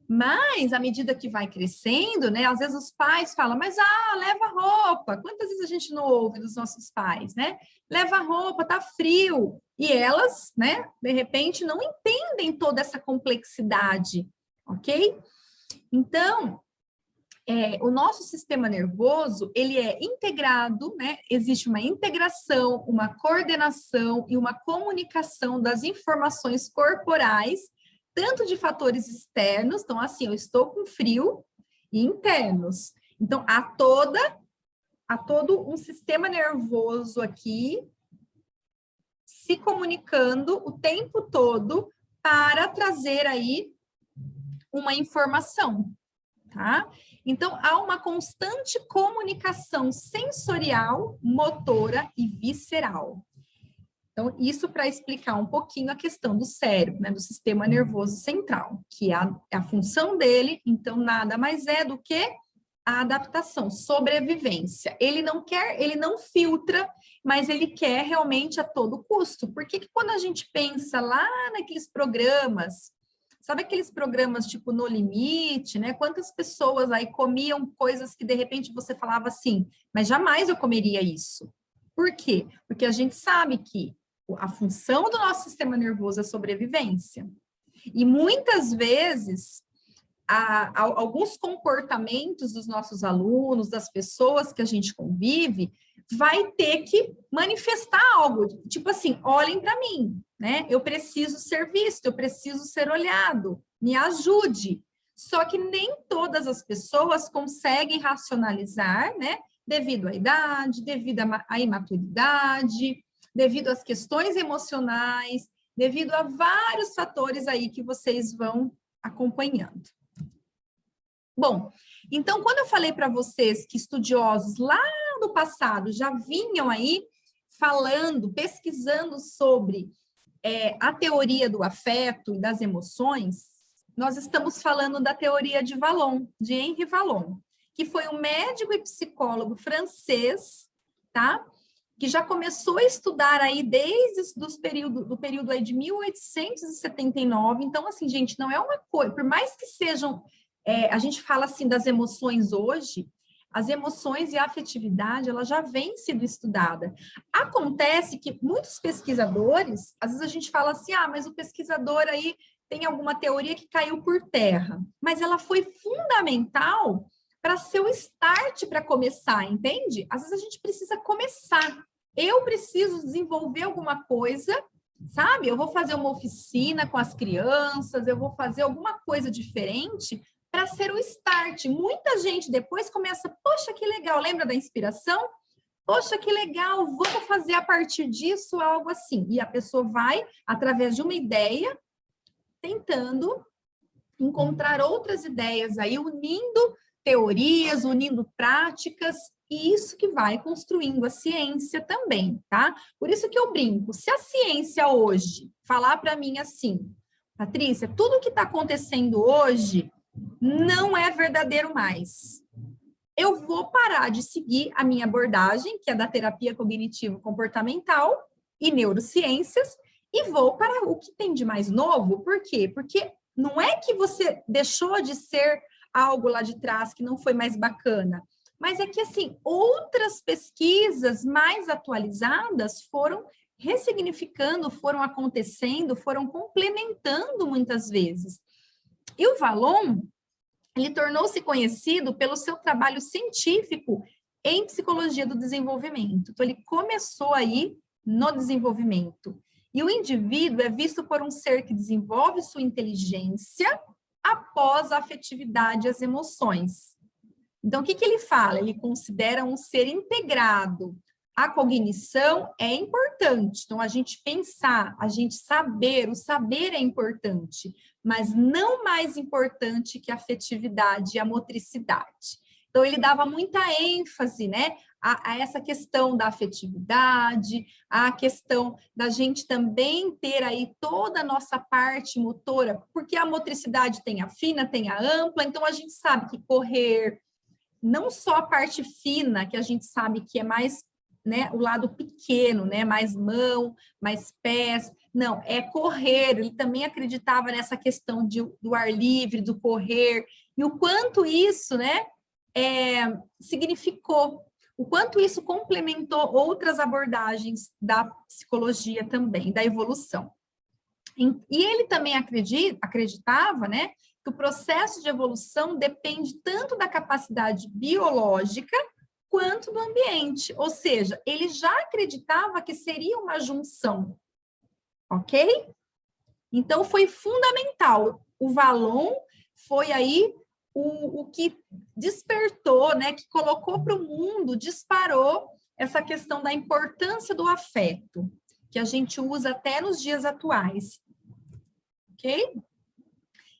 Mas, à medida que vai crescendo, né? Às vezes os pais falam, mas, leva roupa. Quantas vezes a gente não ouve dos nossos pais, né? Leva roupa, tá frio. E elas, né? De repente, não entendem toda essa complexidade, ok? Então, o nosso sistema nervoso, ele é integrado, né? Existe uma integração, uma coordenação e uma comunicação das informações corporais, tanto de fatores externos, então assim, eu estou com frio, e internos. Então, há todo um sistema nervoso aqui se comunicando o tempo todo para trazer aí uma informação, tá? Então, há uma constante comunicação sensorial, motora e visceral. Então, isso para explicar um pouquinho a questão do cérebro, né, do sistema nervoso central, que a função dele, então, nada mais é do que a adaptação, sobrevivência. Ele não filtra, mas ele quer realmente a todo custo. Porque quando a gente pensa lá naqueles programas, sabe aqueles programas tipo No Limite, né? Quantas pessoas aí comiam coisas que de repente você falava assim, mas jamais eu comeria isso. Por quê? Porque a gente sabe que a função do nosso sistema nervoso é sobrevivência. E muitas vezes, alguns comportamentos dos nossos alunos, das pessoas que a gente convive, vai ter que manifestar algo, tipo assim, olhem para mim, né? Eu preciso ser visto, eu preciso ser olhado, me ajude. Só que nem todas as pessoas conseguem racionalizar, né? Devido à idade, devido à imaturidade, devido às questões emocionais. devido a vários fatores aí que vocês vão acompanhando. Bom, então, quando eu falei para vocês que estudiosos lá no passado já vinham aí falando, pesquisando sobre a teoria do afeto e das emoções, nós estamos falando da teoria de Vallon, de Henri Vallon, que foi um médico e psicólogo francês, tá? Que já começou a estudar aí desde do período aí de 1879. Então, assim, gente, não é uma coisa, por mais que sejam, a gente fala assim das emoções hoje, as emoções e a afetividade, ela já vem sendo estudada. Acontece que muitos pesquisadores, às vezes a gente fala assim, mas o pesquisador aí tem alguma teoria que caiu por terra, mas ela foi fundamental para ser o start para começar, entende? Às vezes a gente precisa começar. Eu preciso desenvolver alguma coisa, sabe? Eu vou fazer uma oficina com as crianças, eu vou fazer alguma coisa diferente para ser o start. Muita gente depois começa, poxa, que legal, lembra da inspiração? Poxa, que legal, vamos fazer a partir disso algo assim. E a pessoa vai, através de uma ideia, tentando encontrar outras ideias aí, unindo teorias, unindo práticas, e isso que vai construindo a ciência também, tá? Por isso que eu brinco, se a ciência hoje falar para mim assim, Patrícia, tudo que está acontecendo hoje não é verdadeiro mais. Eu vou parar de seguir a minha abordagem, que é da terapia cognitivo-comportamental e neurociências, e vou para o que tem de mais novo. Por quê? Porque não é que você deixou de ser algo lá de trás que não foi mais bacana, mas é que, assim, outras pesquisas mais atualizadas foram ressignificando, foram acontecendo, foram complementando muitas vezes. E o Vallon, ele tornou-se conhecido pelo seu trabalho científico em psicologia do desenvolvimento. Então, ele começou aí no desenvolvimento. E o indivíduo é visto por um ser que desenvolve sua inteligência após a afetividade e as emoções. Então, o que ele fala? Ele considera um ser integrado. A cognição é importante. Então, a gente pensar, a gente saber, o saber é importante, mas não mais importante que a afetividade e a motricidade. Então, ele dava muita ênfase, né, a essa questão da afetividade, a questão da gente também ter aí toda a nossa parte motora, porque a motricidade tem a fina, tem a ampla, então a gente sabe que correr, não só a parte fina, que a gente sabe que é mais, né, o lado pequeno, né, mais mão, mais pés, não, é correr. Ele também acreditava nessa questão do ar livre, do correr, e o quanto isso, né, significou, o quanto isso complementou outras abordagens da psicologia também, da evolução. E ele também acreditava, né, que o processo de evolução depende tanto da capacidade biológica quanto do ambiente, ou seja, ele já acreditava que seria uma junção, ok? Então, foi fundamental. O Vallon foi aí o que despertou, né, que colocou para o mundo, disparou essa questão da importância do afeto, que a gente usa até nos dias atuais, ok?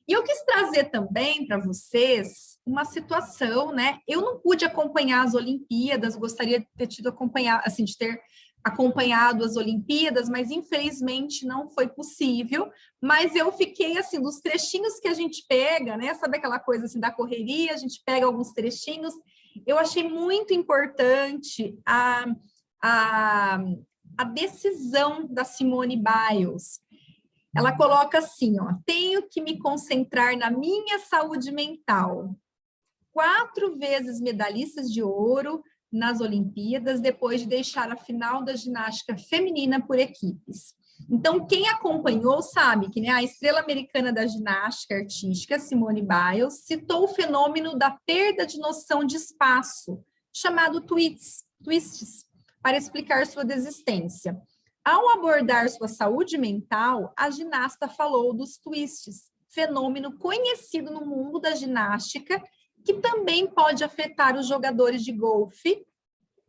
E eu quis trazer também para vocês uma situação, né? Eu não pude acompanhar as Olimpíadas, gostaria de ter tido acompanhado, assim, de ter acompanhado as Olimpíadas, mas infelizmente não foi possível. Mas eu fiquei assim, dos trechinhos que a gente pega, né? Sabe aquela coisa assim da correria, a gente pega alguns trechinhos. Eu achei muito importante a decisão da Simone Biles. Ela coloca assim, ó, tenho que me concentrar na minha saúde mental. 4 vezes medalhistas de ouro nas Olimpíadas, depois de deixar a final da ginástica feminina por equipes. Então, quem acompanhou sabe que, né, a estrela americana da ginástica artística, Simone Biles, citou o fenômeno da perda de noção de espaço, chamado twists, para explicar sua desistência. Ao abordar sua saúde mental, a ginasta falou dos twists, fenômeno conhecido no mundo da ginástica, que também pode afetar os jogadores de golfe,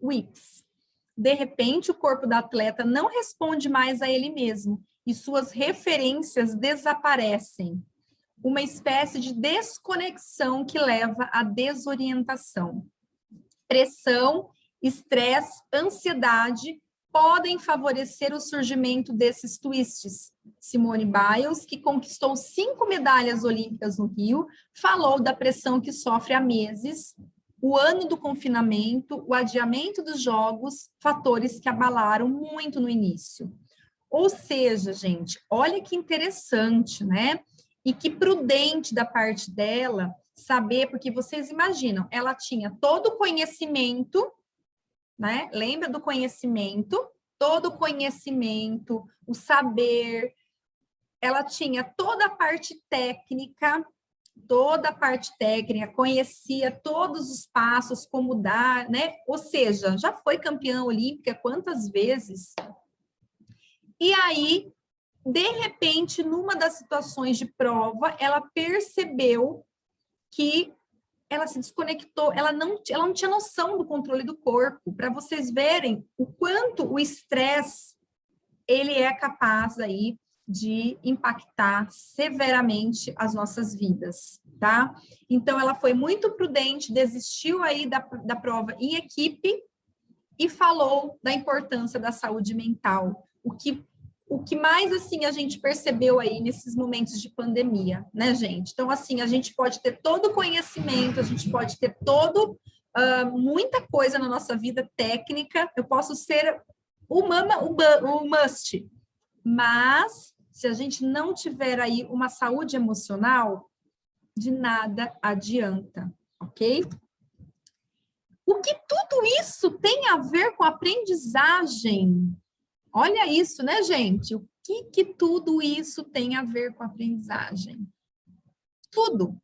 whips. De repente, o corpo do atleta não responde mais a ele mesmo, e suas referências desaparecem. Uma espécie de desconexão que leva à desorientação. Pressão, estresse, ansiedade podem favorecer o surgimento desses twists. Simone Biles, que conquistou 5 medalhas olímpicas no Rio, falou da pressão que sofre há meses, o ano do confinamento, o adiamento dos jogos, fatores que abalaram muito no início. Ou seja, gente, olha que interessante, né? E que prudente da parte dela saber, porque vocês imaginam, ela tinha todo o conhecimento, né? Lembra do conhecimento? Todo o conhecimento, o saber, ela tinha toda a parte técnica, conhecia todos os passos, como dar, né? Ou seja, já foi campeã olímpica quantas vezes? E aí, de repente, numa das situações de prova, ela percebeu que ela se desconectou, ela não tinha noção do controle do corpo, para vocês verem o quanto o estresse ele é capaz aí de impactar severamente as nossas vidas, tá? Então, ela foi muito prudente, desistiu aí da prova em equipe e falou da importância da saúde mental, o que mais, assim, a gente percebeu aí nesses momentos de pandemia, né, gente? Então, assim, a gente pode ter todo o conhecimento, a gente pode ter muita coisa na nossa vida técnica, eu posso ser o must, mas se a gente não tiver aí uma saúde emocional, de nada adianta, ok? O que tudo isso tem a ver com aprendizagem? Olha isso, né, gente? O que tudo isso tem a ver com aprendizagem? Tudo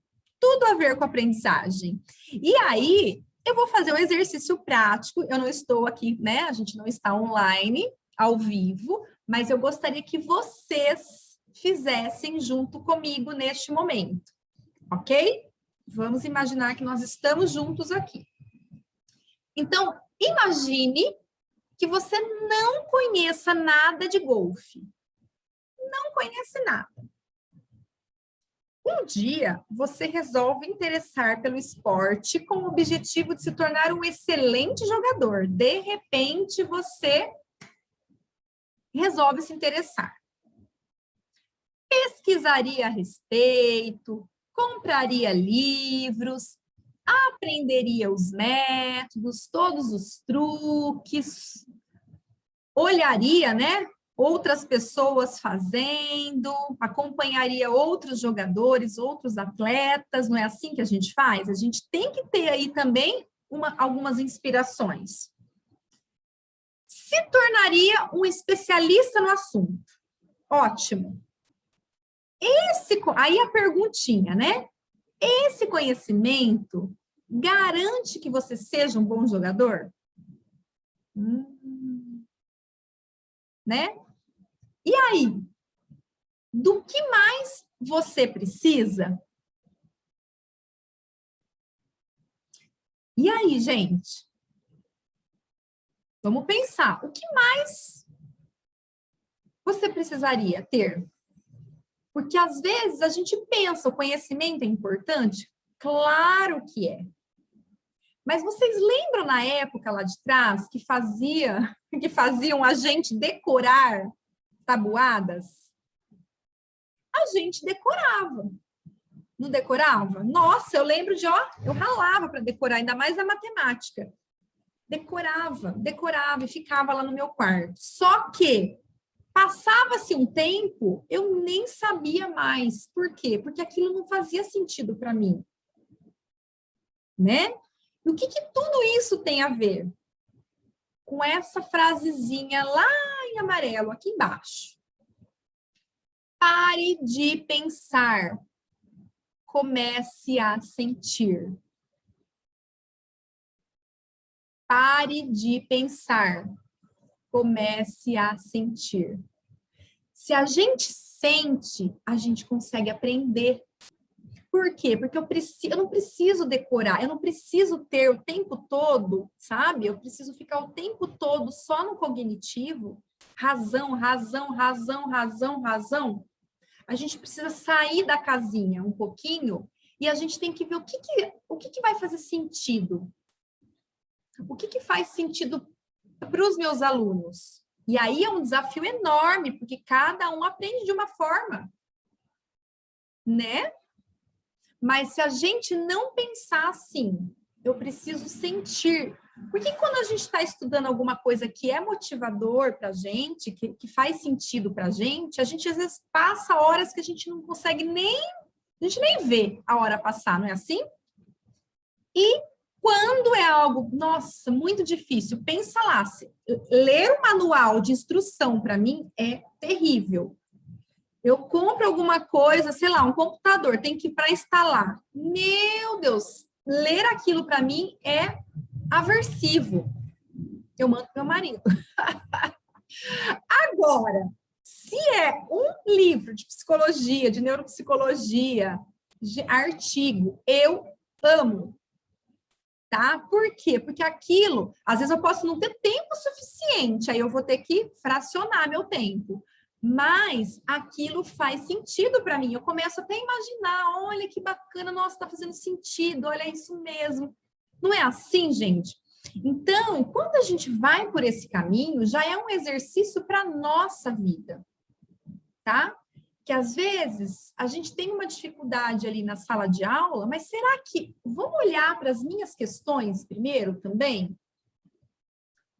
a ver com aprendizagem. E aí, eu vou fazer um exercício prático, eu não estou aqui, né? A gente não está online, ao vivo, mas eu gostaria que vocês fizessem junto comigo neste momento, ok? Vamos imaginar que nós estamos juntos aqui. Então, imagine que você não conheça nada de golfe. Não conhece nada. Um dia, você resolve interessar pelo esporte com o objetivo de se tornar um excelente jogador. De repente, você resolve se interessar. Pesquisaria a respeito, compraria livros, aprenderia os métodos, todos os truques, olharia, né, outras pessoas fazendo, acompanharia outros jogadores, outros atletas, não é assim que a gente faz? A gente tem que ter aí também algumas inspirações. Se tornaria um especialista no assunto. Ótimo. Aí a perguntinha, né? Esse conhecimento garante que você seja um bom jogador? Né? E aí? Do que mais você precisa? E aí, gente? Vamos pensar. O que mais você precisaria ter? Porque às vezes a gente pensa, o conhecimento é importante? Claro que é. Mas vocês lembram na época lá de trás que faziam a gente decorar tabuadas? A gente decorava. Não decorava? Nossa, eu lembro eu ralava para decorar, ainda mais a matemática. Decorava e ficava lá no meu quarto. Só que passava-se um tempo, eu nem sabia mais. Por quê? Porque aquilo não fazia sentido para mim. Né? E o que tudo isso tem a ver? Com essa frasezinha lá em amarelo, aqui embaixo. Pare de pensar. Comece a sentir. Pare de pensar. Comece a sentir. Se a gente sente, a gente consegue aprender. Por quê? Porque eu não preciso decorar, eu não preciso ter o tempo todo, sabe? Eu preciso ficar o tempo todo só no cognitivo. razão, razão, razão, razão, razão. A gente precisa sair da casinha um pouquinho e a gente tem que ver o que vai fazer sentido. O que faz sentido para os meus alunos? E aí é um desafio enorme, porque cada um aprende de uma forma, né? Mas se a gente não pensar assim, eu preciso sentir. Porque quando a gente está estudando alguma coisa que é motivador para a gente, que faz sentido para a gente às vezes passa horas que a gente não consegue a gente nem vê a hora passar, não é assim? E quando é algo, nossa, muito difícil, pensa lá, ler o manual de instrução para mim é terrível. Eu compro alguma coisa, sei lá, um computador, tem que ir para instalar. Meu Deus, ler aquilo para mim é aversivo. Eu mando para meu marido. Agora, se é um livro de psicologia, de neuropsicologia, de artigo, eu amo. Tá? Por quê? Porque aquilo, às vezes eu posso não ter tempo suficiente, aí eu vou ter que fracionar meu tempo. Mas aquilo faz sentido para mim. Eu começo até a imaginar, olha que bacana, nossa, está fazendo sentido, olha isso mesmo. Não é assim, gente? Então, quando a gente vai por esse caminho, já é um exercício para a nossa vida, tá? Que às vezes a gente tem uma dificuldade ali na sala de aula, mas será que vamos olhar para as minhas questões primeiro também?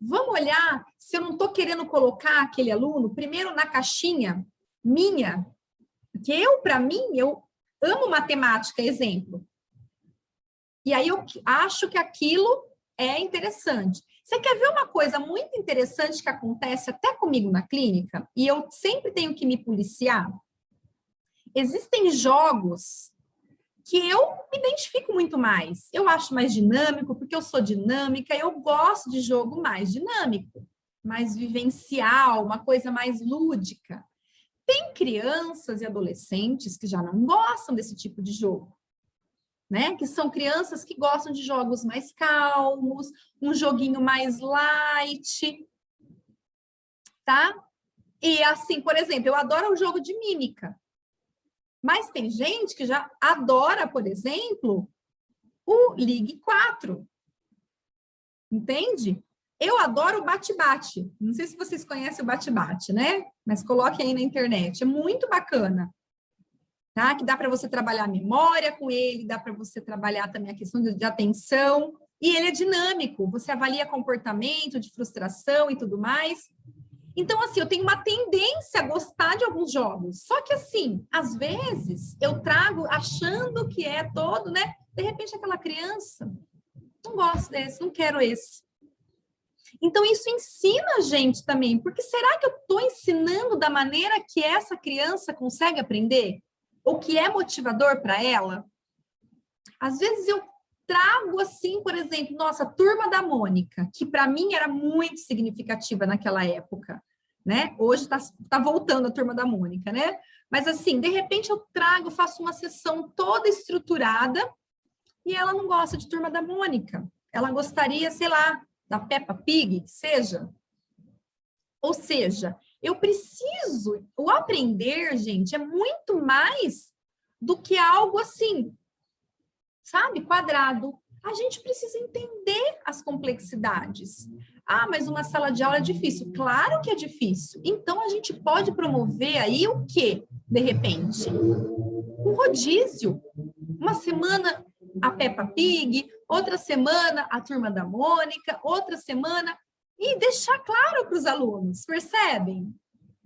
Vamos olhar se eu não estou querendo colocar aquele aluno primeiro na caixinha minha, porque para mim, eu amo matemática, exemplo. E aí eu acho que aquilo é interessante. Você quer ver uma coisa muito interessante que acontece até comigo na clínica? E eu sempre tenho que me policiar. Existem jogos que eu me identifico muito mais. Eu acho mais dinâmico, porque eu sou dinâmica, eu gosto de jogo mais dinâmico, mais vivencial, uma coisa mais lúdica. Tem crianças e adolescentes que já não gostam desse tipo de jogo, né? Que são crianças que gostam de jogos mais calmos, um joguinho mais light, tá? E assim, por exemplo, eu adoro o jogo de mímica. Mas tem gente que já adora, por exemplo, o Ligue 4. Entende? Eu adoro o bate-bate. Não sei se vocês conhecem o bate-bate, né? Mas coloque aí na internet. É muito bacana. Tá? Que dá para você trabalhar a memória com ele, dá para você trabalhar também a questão de atenção. E ele é dinâmico. Você avalia comportamento de frustração e tudo mais. Então, assim, eu tenho uma tendência a gostar de alguns jogos. Só que, assim, às vezes, eu trago achando que é todo, né? De repente, aquela criança, não gosto desse, não quero esse. Então, isso ensina a gente também. Porque será que eu estou ensinando da maneira que essa criança consegue aprender? Ou que é motivador para ela? Às vezes, eu trago, assim, por exemplo, nossa, Turma da Mônica, que para mim era muito significativa naquela época. Né? Hoje tá voltando a Turma da Mônica, né? Mas assim, de repente eu trago, faço uma sessão toda estruturada e ela não gosta de Turma da Mônica. Ela gostaria, sei lá, da Peppa Pig, que seja. Ou seja, o aprender, gente, é muito mais do que algo assim, sabe, quadrado. A gente precisa entender as complexidades. Ah, mas uma sala de aula é difícil. Claro que é difícil. Então, a gente pode promover aí o quê, de repente? Um rodízio. Uma semana a Peppa Pig, outra semana a Turma da Mônica, outra semana... E deixar claro para os alunos, percebem?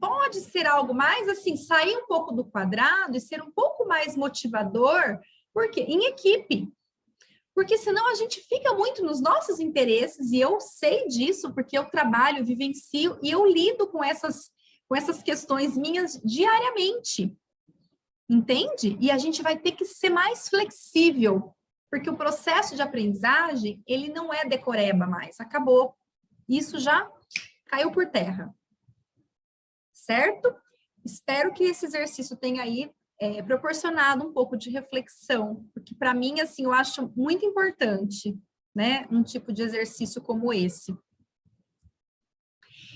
Pode ser algo mais, assim, sair um pouco do quadrado e ser um pouco mais motivador, porque em equipe. Porque senão a gente fica muito nos nossos interesses, e eu sei disso, porque eu trabalho, vivencio, e eu lido com essas questões minhas diariamente, entende? E a gente vai ter que ser mais flexível, porque o processo de aprendizagem, ele não é decoreba mais, acabou. Isso já caiu por terra, certo? Espero que esse exercício tenha aí proporcionado um pouco de reflexão, porque para mim, assim, eu acho muito importante, né, um tipo de exercício como esse.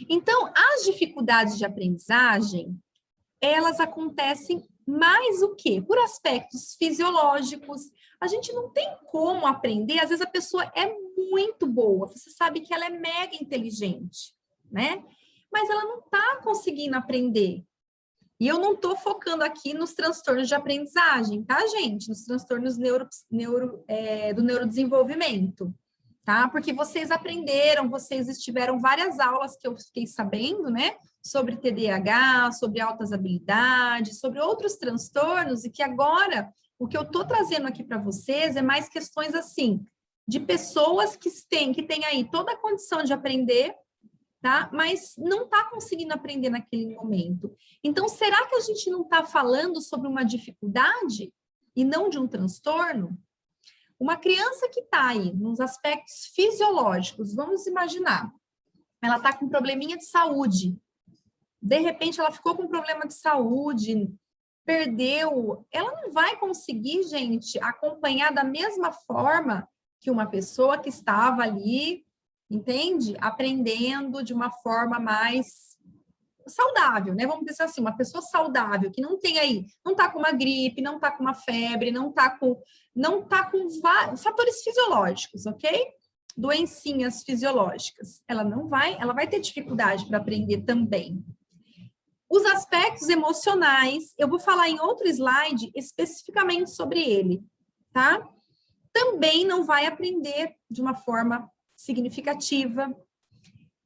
Então, as dificuldades de aprendizagem, elas acontecem mais o quê? Por aspectos fisiológicos. A gente não tem como aprender, às vezes a pessoa é muito boa, você sabe que ela é mega inteligente, né? Mas ela não está conseguindo aprender. E eu não estou focando aqui nos transtornos de aprendizagem, tá, gente? Nos transtornos do neurodesenvolvimento, tá? Porque vocês aprenderam, vocês tiveram várias aulas que eu fiquei sabendo, né? Sobre TDAH, sobre altas habilidades, sobre outros transtornos, e que agora o que eu estou trazendo aqui para vocês é mais questões assim, de pessoas que têm aí toda a condição de aprender, tá? Mas não está conseguindo aprender naquele momento. Então, será que a gente não está falando sobre uma dificuldade e não de um transtorno? Uma criança que está aí nos aspectos fisiológicos, vamos imaginar, ela está com um probleminha de saúde, de repente ela ficou com um problema de saúde, perdeu, ela não vai conseguir, gente, acompanhar da mesma forma que uma pessoa que estava ali, entende? Aprendendo de uma forma mais saudável, né? Vamos dizer assim, uma pessoa saudável, que não tem aí, não tá com uma gripe, não tá com uma febre, não tá com vários fatores fisiológicos, ok? Doencinhas fisiológicas. Ela vai ter dificuldade para aprender também. Os aspectos emocionais, eu vou falar em outro slide especificamente sobre ele, tá? Também não vai aprender de uma forma significativa.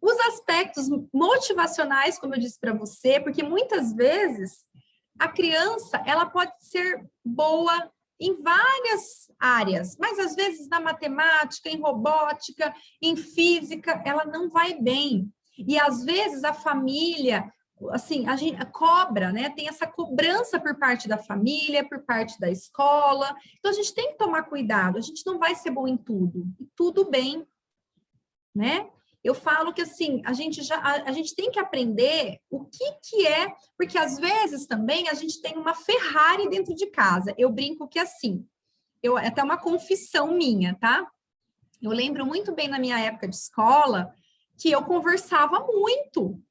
Os aspectos motivacionais, como eu disse para você, porque muitas vezes a criança, ela pode ser boa em várias áreas, mas às vezes na matemática, em robótica, em física, ela não vai bem. E às vezes a família, assim, a gente cobra, né? Tem essa cobrança por parte da família, por parte da escola. Então a gente tem que tomar cuidado, a gente não vai ser bom em tudo, e tudo bem, né? Eu falo que assim, a gente tem que aprender o que é, porque às vezes também a gente tem uma Ferrari dentro de casa. Eu brinco que assim, é até uma confissão minha, tá? Eu lembro muito bem na minha época de escola que eu conversava muito.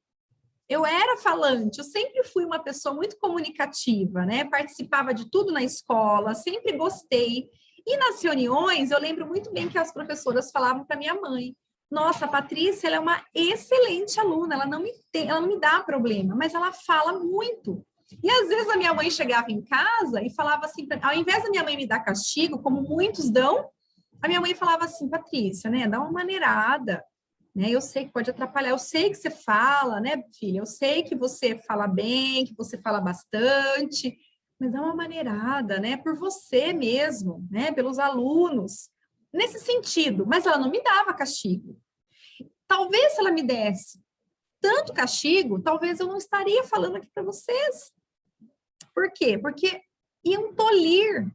Eu era falante, eu sempre fui uma pessoa muito comunicativa, né? Participava de tudo na escola, sempre gostei. E nas reuniões, eu lembro muito bem que as professoras falavam para minha mãe: nossa, a Patrícia, ela é uma excelente aluna, ela não me dá problema, mas ela fala muito. E às vezes a minha mãe chegava em casa e falava assim, ao invés da minha mãe me dar castigo, como muitos dão, a minha mãe falava assim: Patrícia, né, dá uma maneirada, né? Eu sei que pode atrapalhar, eu sei que você fala, né, filha? Eu sei que você fala bem, que você fala bastante, mas dá uma maneirada, né? Por você mesmo, né? Pelos alunos. Nesse sentido, mas ela não me dava castigo. Talvez se ela me desse tanto castigo, talvez eu não estaria falando aqui para vocês. Por quê? Porque iam tolir,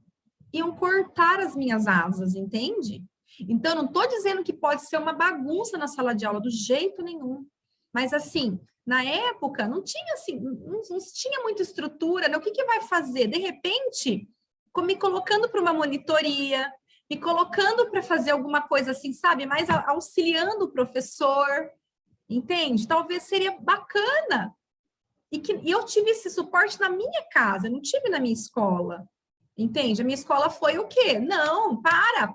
iam cortar as minhas asas, entende? Então, não estou dizendo que pode ser uma bagunça na sala de aula, do jeito nenhum. Mas, assim, na época, não tinha, assim, não tinha muita estrutura, né? O que vai fazer? De repente, me colocando para uma monitoria, me colocando para fazer alguma coisa assim, sabe? Mais auxiliando o professor, entende? Talvez seria bacana. E eu tive esse suporte na minha casa, não tive na minha escola. Entende? A minha escola foi o quê? Não, para,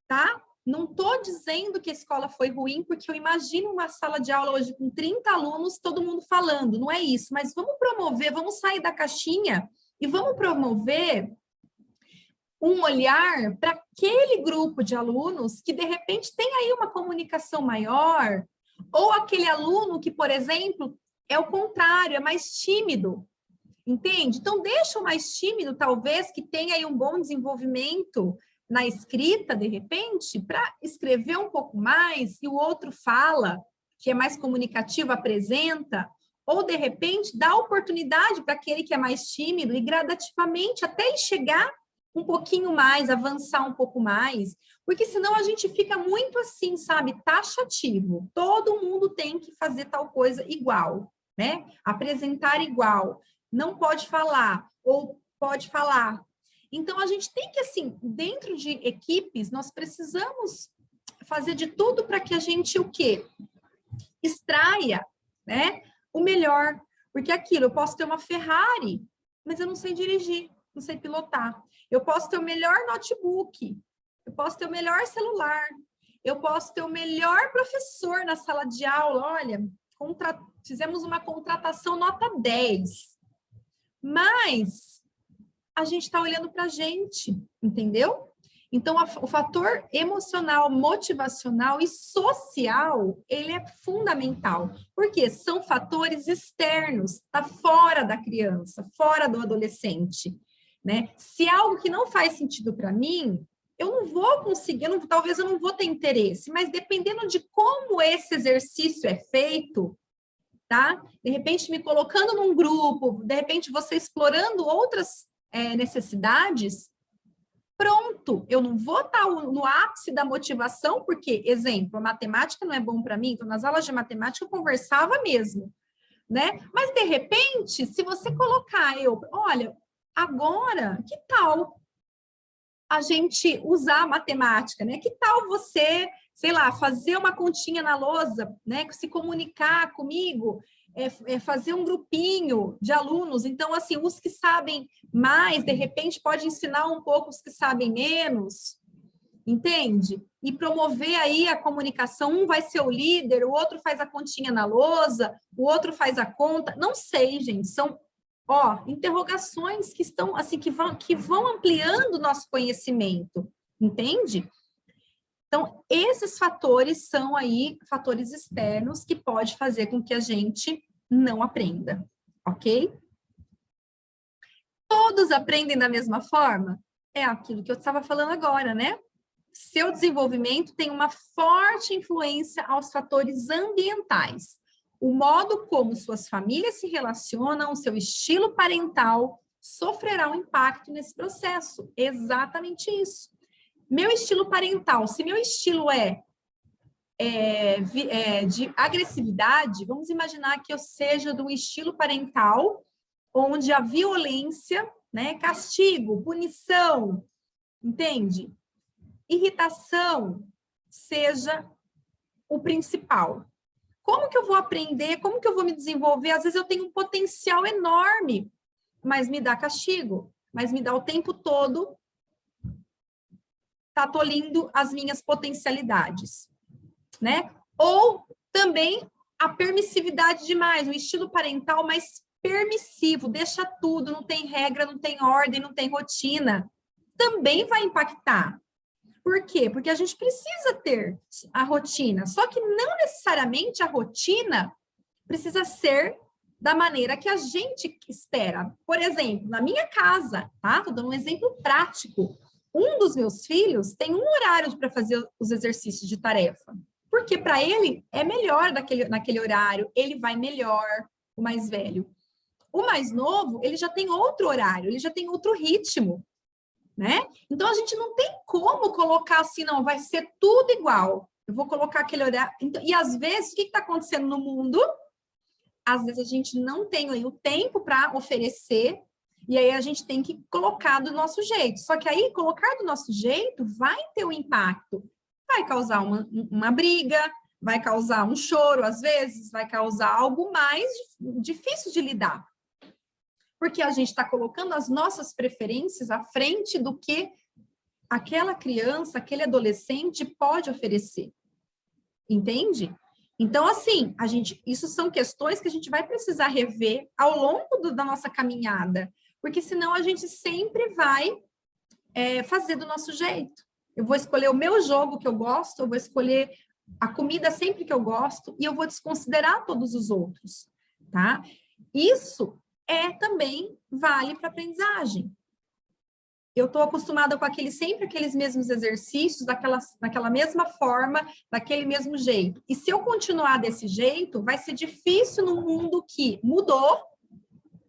tá? Não estou dizendo que a escola foi ruim, porque eu imagino uma sala de aula hoje com 30 alunos, todo mundo falando, não é isso, mas vamos promover, vamos sair da caixinha e vamos promover um olhar para aquele grupo de alunos que, de repente, tem aí uma comunicação maior, ou aquele aluno que, por exemplo, é o contrário, é mais tímido, entende? Então, deixa o mais tímido, talvez, que tenha aí um bom desenvolvimento na escrita, de repente, para escrever um pouco mais, e o outro fala, que é mais comunicativo, apresenta, ou, de repente, dá oportunidade para aquele que é mais tímido e gradativamente, até ele chegar um pouquinho mais, avançar um pouco mais, porque senão a gente fica muito assim, sabe, taxativo. Todo mundo tem que fazer tal coisa igual, né? Apresentar igual. Não pode falar, ou pode falar. Então, a gente tem que, assim, dentro de equipes, nós precisamos fazer de tudo para que a gente o quê? Extraia, né, o melhor. Porque aquilo, eu posso ter uma Ferrari, mas eu não sei dirigir, não sei pilotar. Eu posso ter o melhor notebook, eu posso ter o melhor celular, eu posso ter o melhor professor na sala de aula. Olha, fizemos uma contratação nota 10. Mas a gente está olhando para a gente, entendeu? Então, o fator emocional, motivacional e social, ele é fundamental, porque são fatores externos, está fora da criança, fora do adolescente, né? Se é algo que não faz sentido para mim, eu não vou conseguir, talvez eu não vou ter interesse, mas dependendo de como esse exercício é feito, tá? De repente, me colocando num grupo, de repente, você explorando outras necessidades, pronto, eu não vou estar no ápice da motivação, porque, exemplo, a matemática não é bom para mim, então nas aulas de matemática eu conversava mesmo, né? Mas, de repente, se você colocar olha, agora, que tal a gente usar a matemática, né? Que tal você, sei lá, fazer uma continha na lousa, né? Se comunicar comigo, fazer um grupinho de alunos. Então, assim, os que sabem mais, de repente, pode ensinar um pouco os que sabem menos, entende? E promover aí a comunicação. Um vai ser o líder, o outro faz a continha na lousa, o outro faz a conta. Não sei, gente, são interrogações que estão assim que vão ampliando o nosso conhecimento, entende? Então, esses fatores são aí fatores externos que pode fazer com que a gente não aprenda, ok? Todos aprendem da mesma forma? É aquilo que eu estava falando agora, né? Seu desenvolvimento tem uma forte influência aos fatores ambientais. O modo como suas famílias se relacionam, o seu estilo parental, sofrerá um impacto nesse processo. Exatamente isso. Meu estilo parental, se meu estilo de agressividade, vamos imaginar que eu seja do estilo parental, onde a violência, né, castigo, punição, entende? Irritação seja o principal. Como que eu vou aprender? Como que eu vou me desenvolver? Às vezes eu tenho um potencial enorme, mas me dá castigo, mas me dá o tempo todo tá tolindo as minhas potencialidades, né? Ou também a permissividade demais, o estilo parental mais permissivo, deixa tudo, não tem regra, não tem ordem, não tem rotina, também vai impactar. Por quê? Porque a gente precisa ter a rotina, só que não necessariamente a rotina precisa ser da maneira que a gente espera. Por exemplo, na minha casa, tá? Vou dar um exemplo prático. Um dos meus filhos tem um horário para fazer os exercícios de tarefa, porque para ele é melhor naquele horário, ele vai melhor, o mais velho. O mais novo, ele já tem outro horário, ele já tem outro ritmo, né? Então, a gente não tem como colocar assim, não, vai ser tudo igual. Eu vou colocar aquele horário. Então, e, às vezes, o que está acontecendo no mundo? Às vezes, a gente não tem aí o tempo para oferecer, e aí a gente tem que colocar do nosso jeito. Só que aí, colocar do nosso jeito vai ter um impacto. Vai causar uma briga, vai causar um choro, às vezes, vai causar algo mais difícil de lidar. Porque a gente está colocando as nossas preferências à frente do que aquela criança, aquele adolescente pode oferecer. Entende? Então, assim, isso são questões que a gente vai precisar rever ao longo da nossa caminhada, porque senão a gente sempre vai fazer do nosso jeito. Eu vou escolher o meu jogo que eu gosto, eu vou escolher a comida sempre que eu gosto e eu vou desconsiderar todos os outros, tá? Isso também vale para aprendizagem. Eu estou acostumada com sempre aqueles mesmos exercícios, daquela mesma forma, daquele mesmo jeito. E se eu continuar desse jeito, vai ser difícil no mundo que mudou,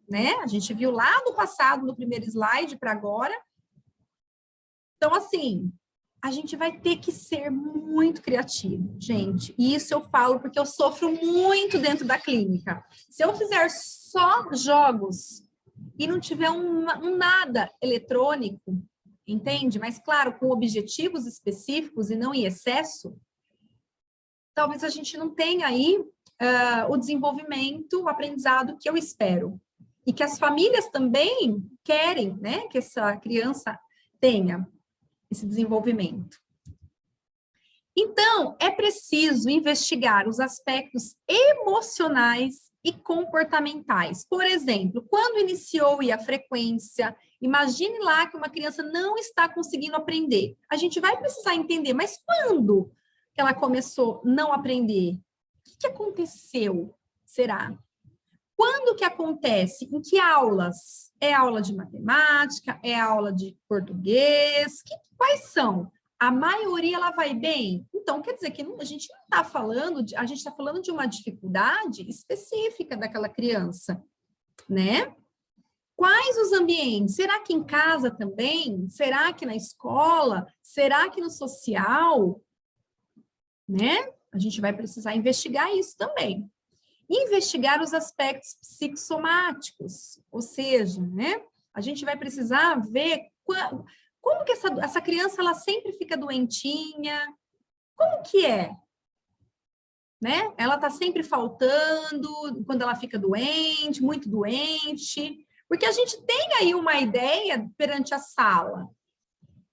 né? A gente viu lá no passado, no primeiro slide, para agora. Então, assim, a gente vai ter que ser muito criativo, gente. E isso eu falo porque eu sofro muito dentro da clínica. Se eu fizer só jogos e não tiver um nada eletrônico, entende? Mas, claro, com objetivos específicos e não em excesso, talvez a gente não tenha aí o desenvolvimento, o aprendizado que eu espero. E que as famílias também querem, né, que essa criança tenha esse desenvolvimento. Então, é preciso investigar os aspectos emocionais e comportamentais. Por exemplo, quando iniciou a frequência, imagine lá que uma criança não está conseguindo aprender. A gente vai precisar entender, mas quando que ela começou a não aprender? O que aconteceu? Será? Quando que acontece? Em que aulas? É aula de matemática? É aula de português? Quais são? A maioria ela vai bem? Então, quer dizer que a gente não está falando, a gente está falando de uma dificuldade específica daquela criança, né? Quais os ambientes? Será que em casa também? Será que na escola? Será que no social? Né? A gente vai precisar investigar isso também. Investigar os aspectos psicossomáticos, ou seja, né? A gente vai precisar ver como que essa criança ela sempre fica doentinha, como que é? Né? Ela está sempre faltando quando ela fica doente, muito doente, porque a gente tem aí uma ideia perante a sala,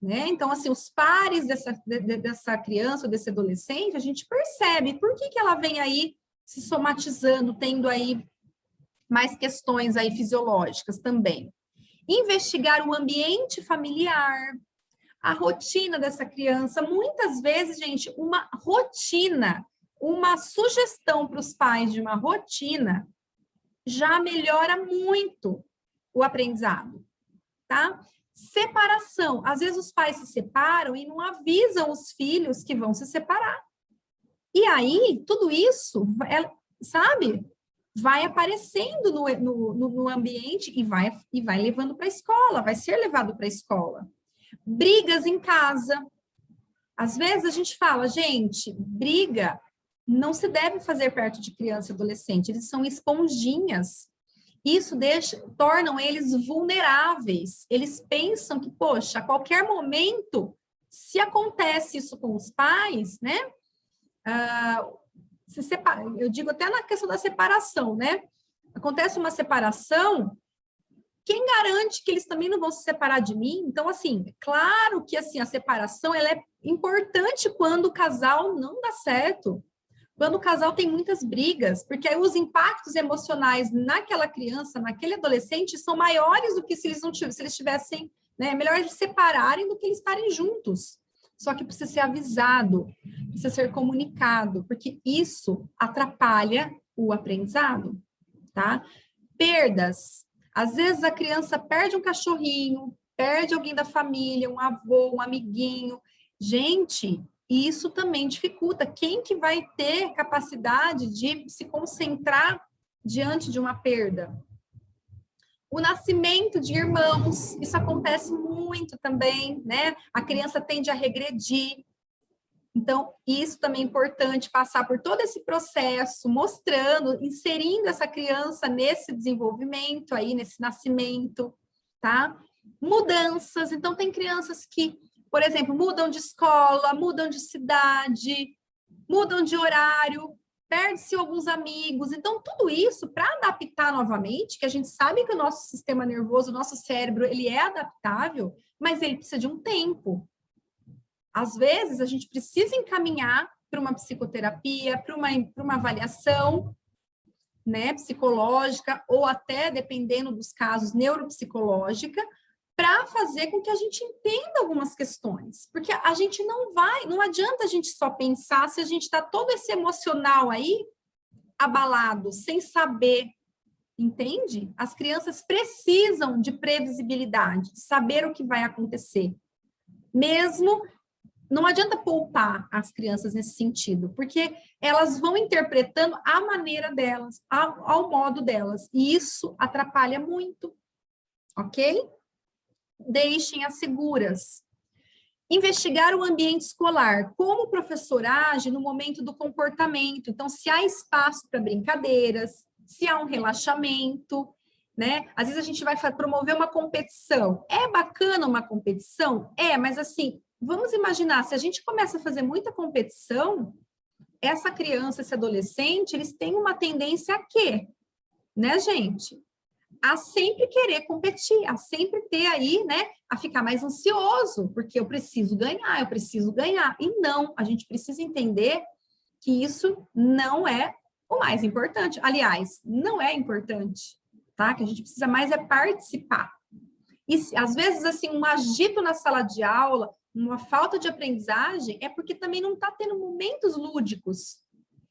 né? Então, assim, os pares dessa criança, desse adolescente, a gente percebe por que ela vem aí se somatizando, tendo aí mais questões aí fisiológicas também. Investigar o ambiente familiar, a rotina dessa criança. Muitas vezes, gente, uma rotina, uma sugestão para os pais de uma rotina já melhora muito o aprendizado, tá? Separação. Às vezes os pais se separam e não avisam os filhos que vão se separar. E aí, tudo isso, sabe, vai aparecendo no ambiente e vai levando para a escola, vai ser levado para a escola. Brigas em casa. Às vezes a gente fala, gente, briga não se deve fazer perto de criança e adolescente, eles são esponjinhas. Isso tornam eles vulneráveis. Eles pensam que, poxa, a qualquer momento, se acontece isso com os pais, né? Eu digo até na questão da separação, né? Acontece uma separação, quem garante que eles também não vão se separar de mim? Então, assim, claro que assim, a separação ela é importante quando o casal não dá certo, quando o casal tem muitas brigas, porque aí os impactos emocionais naquela criança, naquele adolescente, são maiores do que se eles tivessem, né? É melhor eles separarem do que eles estarem juntos. Só que precisa ser avisado, precisa ser comunicado, porque isso atrapalha o aprendizado, tá? Perdas. Às vezes a criança perde um cachorrinho, perde alguém da família, um avô, um amiguinho. Gente, isso também dificulta. Quem que vai ter capacidade de se concentrar diante de uma perda? O nascimento de irmãos, isso acontece muito também, né? A criança tende a regredir. Então, isso também é importante, passar por todo esse processo, mostrando, inserindo essa criança nesse desenvolvimento aí, nesse nascimento, tá? Mudanças, então tem crianças que, por exemplo, mudam de escola, mudam de cidade, mudam de horário, perde-se alguns amigos. Então, tudo isso para adaptar novamente, que a gente sabe que o nosso sistema nervoso, o nosso cérebro, ele é adaptável, mas ele precisa de um tempo. Às vezes, a gente precisa encaminhar para uma psicoterapia, para uma avaliação, né, psicológica, ou até, dependendo dos casos, neuropsicológica, para fazer com que a gente entenda algumas questões. Porque a gente não adianta a gente só pensar se a gente está todo esse emocional aí abalado, sem saber, entende? As crianças precisam de previsibilidade, de saber o que vai acontecer. Mesmo, não adianta poupar as crianças nesse sentido, porque elas vão interpretando a maneira delas, ao modo delas, e isso atrapalha muito, ok? Deixem-as seguras. Investigar o ambiente escolar, como o professor age no momento do comportamento. Então, se há espaço para brincadeiras, se há um relaxamento, né? Às vezes a gente vai promover uma competição. É bacana uma competição? É, mas assim, vamos imaginar, se a gente começa a fazer muita competição, essa criança, esse adolescente, eles têm uma tendência a quê? Né, gente? A sempre querer competir, a sempre ter aí, né, a ficar mais ansioso, porque eu preciso ganhar, eu preciso ganhar. E não, a gente precisa entender que isso não é o mais importante. Aliás, não é importante, tá? Que a gente precisa mais é participar. E às vezes, assim, um agito na sala de aula, uma falta de aprendizagem, é porque também não está tendo momentos lúdicos.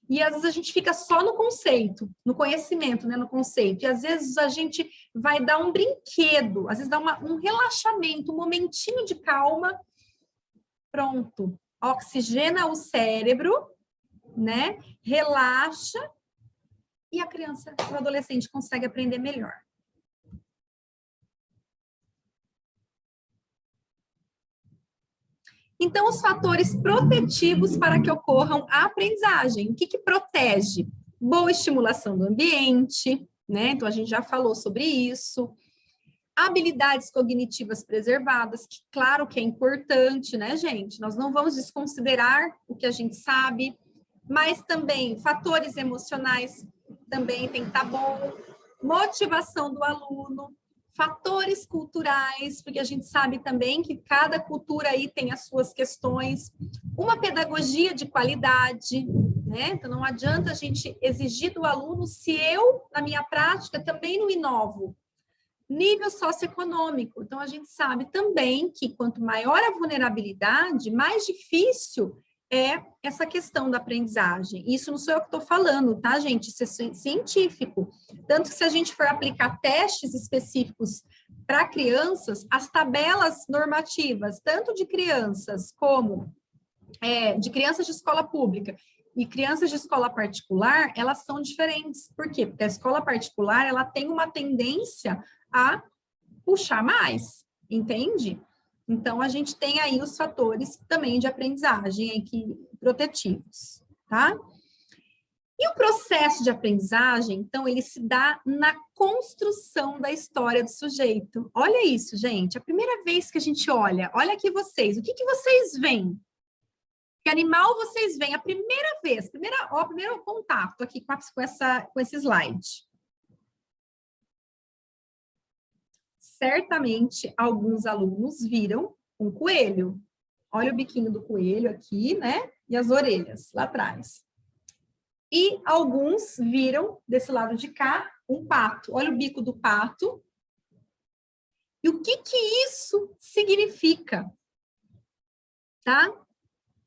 E às vezes a gente fica só no conceito, no conhecimento, né, no conceito. E às vezes a gente vai dar um brinquedo, às vezes dá um relaxamento, um momentinho de calma, pronto. Oxigena o cérebro, né? Relaxa e a criança, o adolescente consegue aprender melhor. Então, os fatores protetivos para que ocorram a aprendizagem. O que que protege? Boa estimulação do ambiente, né? Então, a gente já falou sobre isso. Habilidades cognitivas preservadas, que claro que é importante, né, gente? Nós não vamos desconsiderar o que a gente sabe, mas também fatores emocionais também tem que estar bom. Motivação do aluno, fatores culturais, porque a gente sabe também que cada cultura aí tem as suas questões, uma pedagogia de qualidade, né? Então não adianta a gente exigir do aluno se eu, na minha prática, também não inovo. Nível socioeconômico. Então a gente sabe também que quanto maior a vulnerabilidade, mais difícil é essa questão da aprendizagem. Isso não sou eu que estou falando, tá, gente? Isso é científico. Tanto que se a gente for aplicar testes específicos para crianças, as tabelas normativas, tanto de crianças como de crianças de escola pública e crianças de escola particular, elas são diferentes. Por quê? Porque a escola particular, ela tem uma tendência a puxar mais, entende? Então, a gente tem aí os fatores também de aprendizagem aqui, protetivos, tá? E o processo de aprendizagem, então, ele se dá na construção da história do sujeito. Olha isso, gente. A primeira vez que a gente olha aqui vocês, o que que vocês veem? Que animal vocês veem? A primeira vez, primeiro contato aqui com esse slide. Certamente, alguns alunos viram um coelho. Olha o biquinho do coelho aqui, né? E as orelhas lá atrás. E alguns viram, desse lado de cá, um pato. Olha o bico do pato. E o que que isso significa? Tá?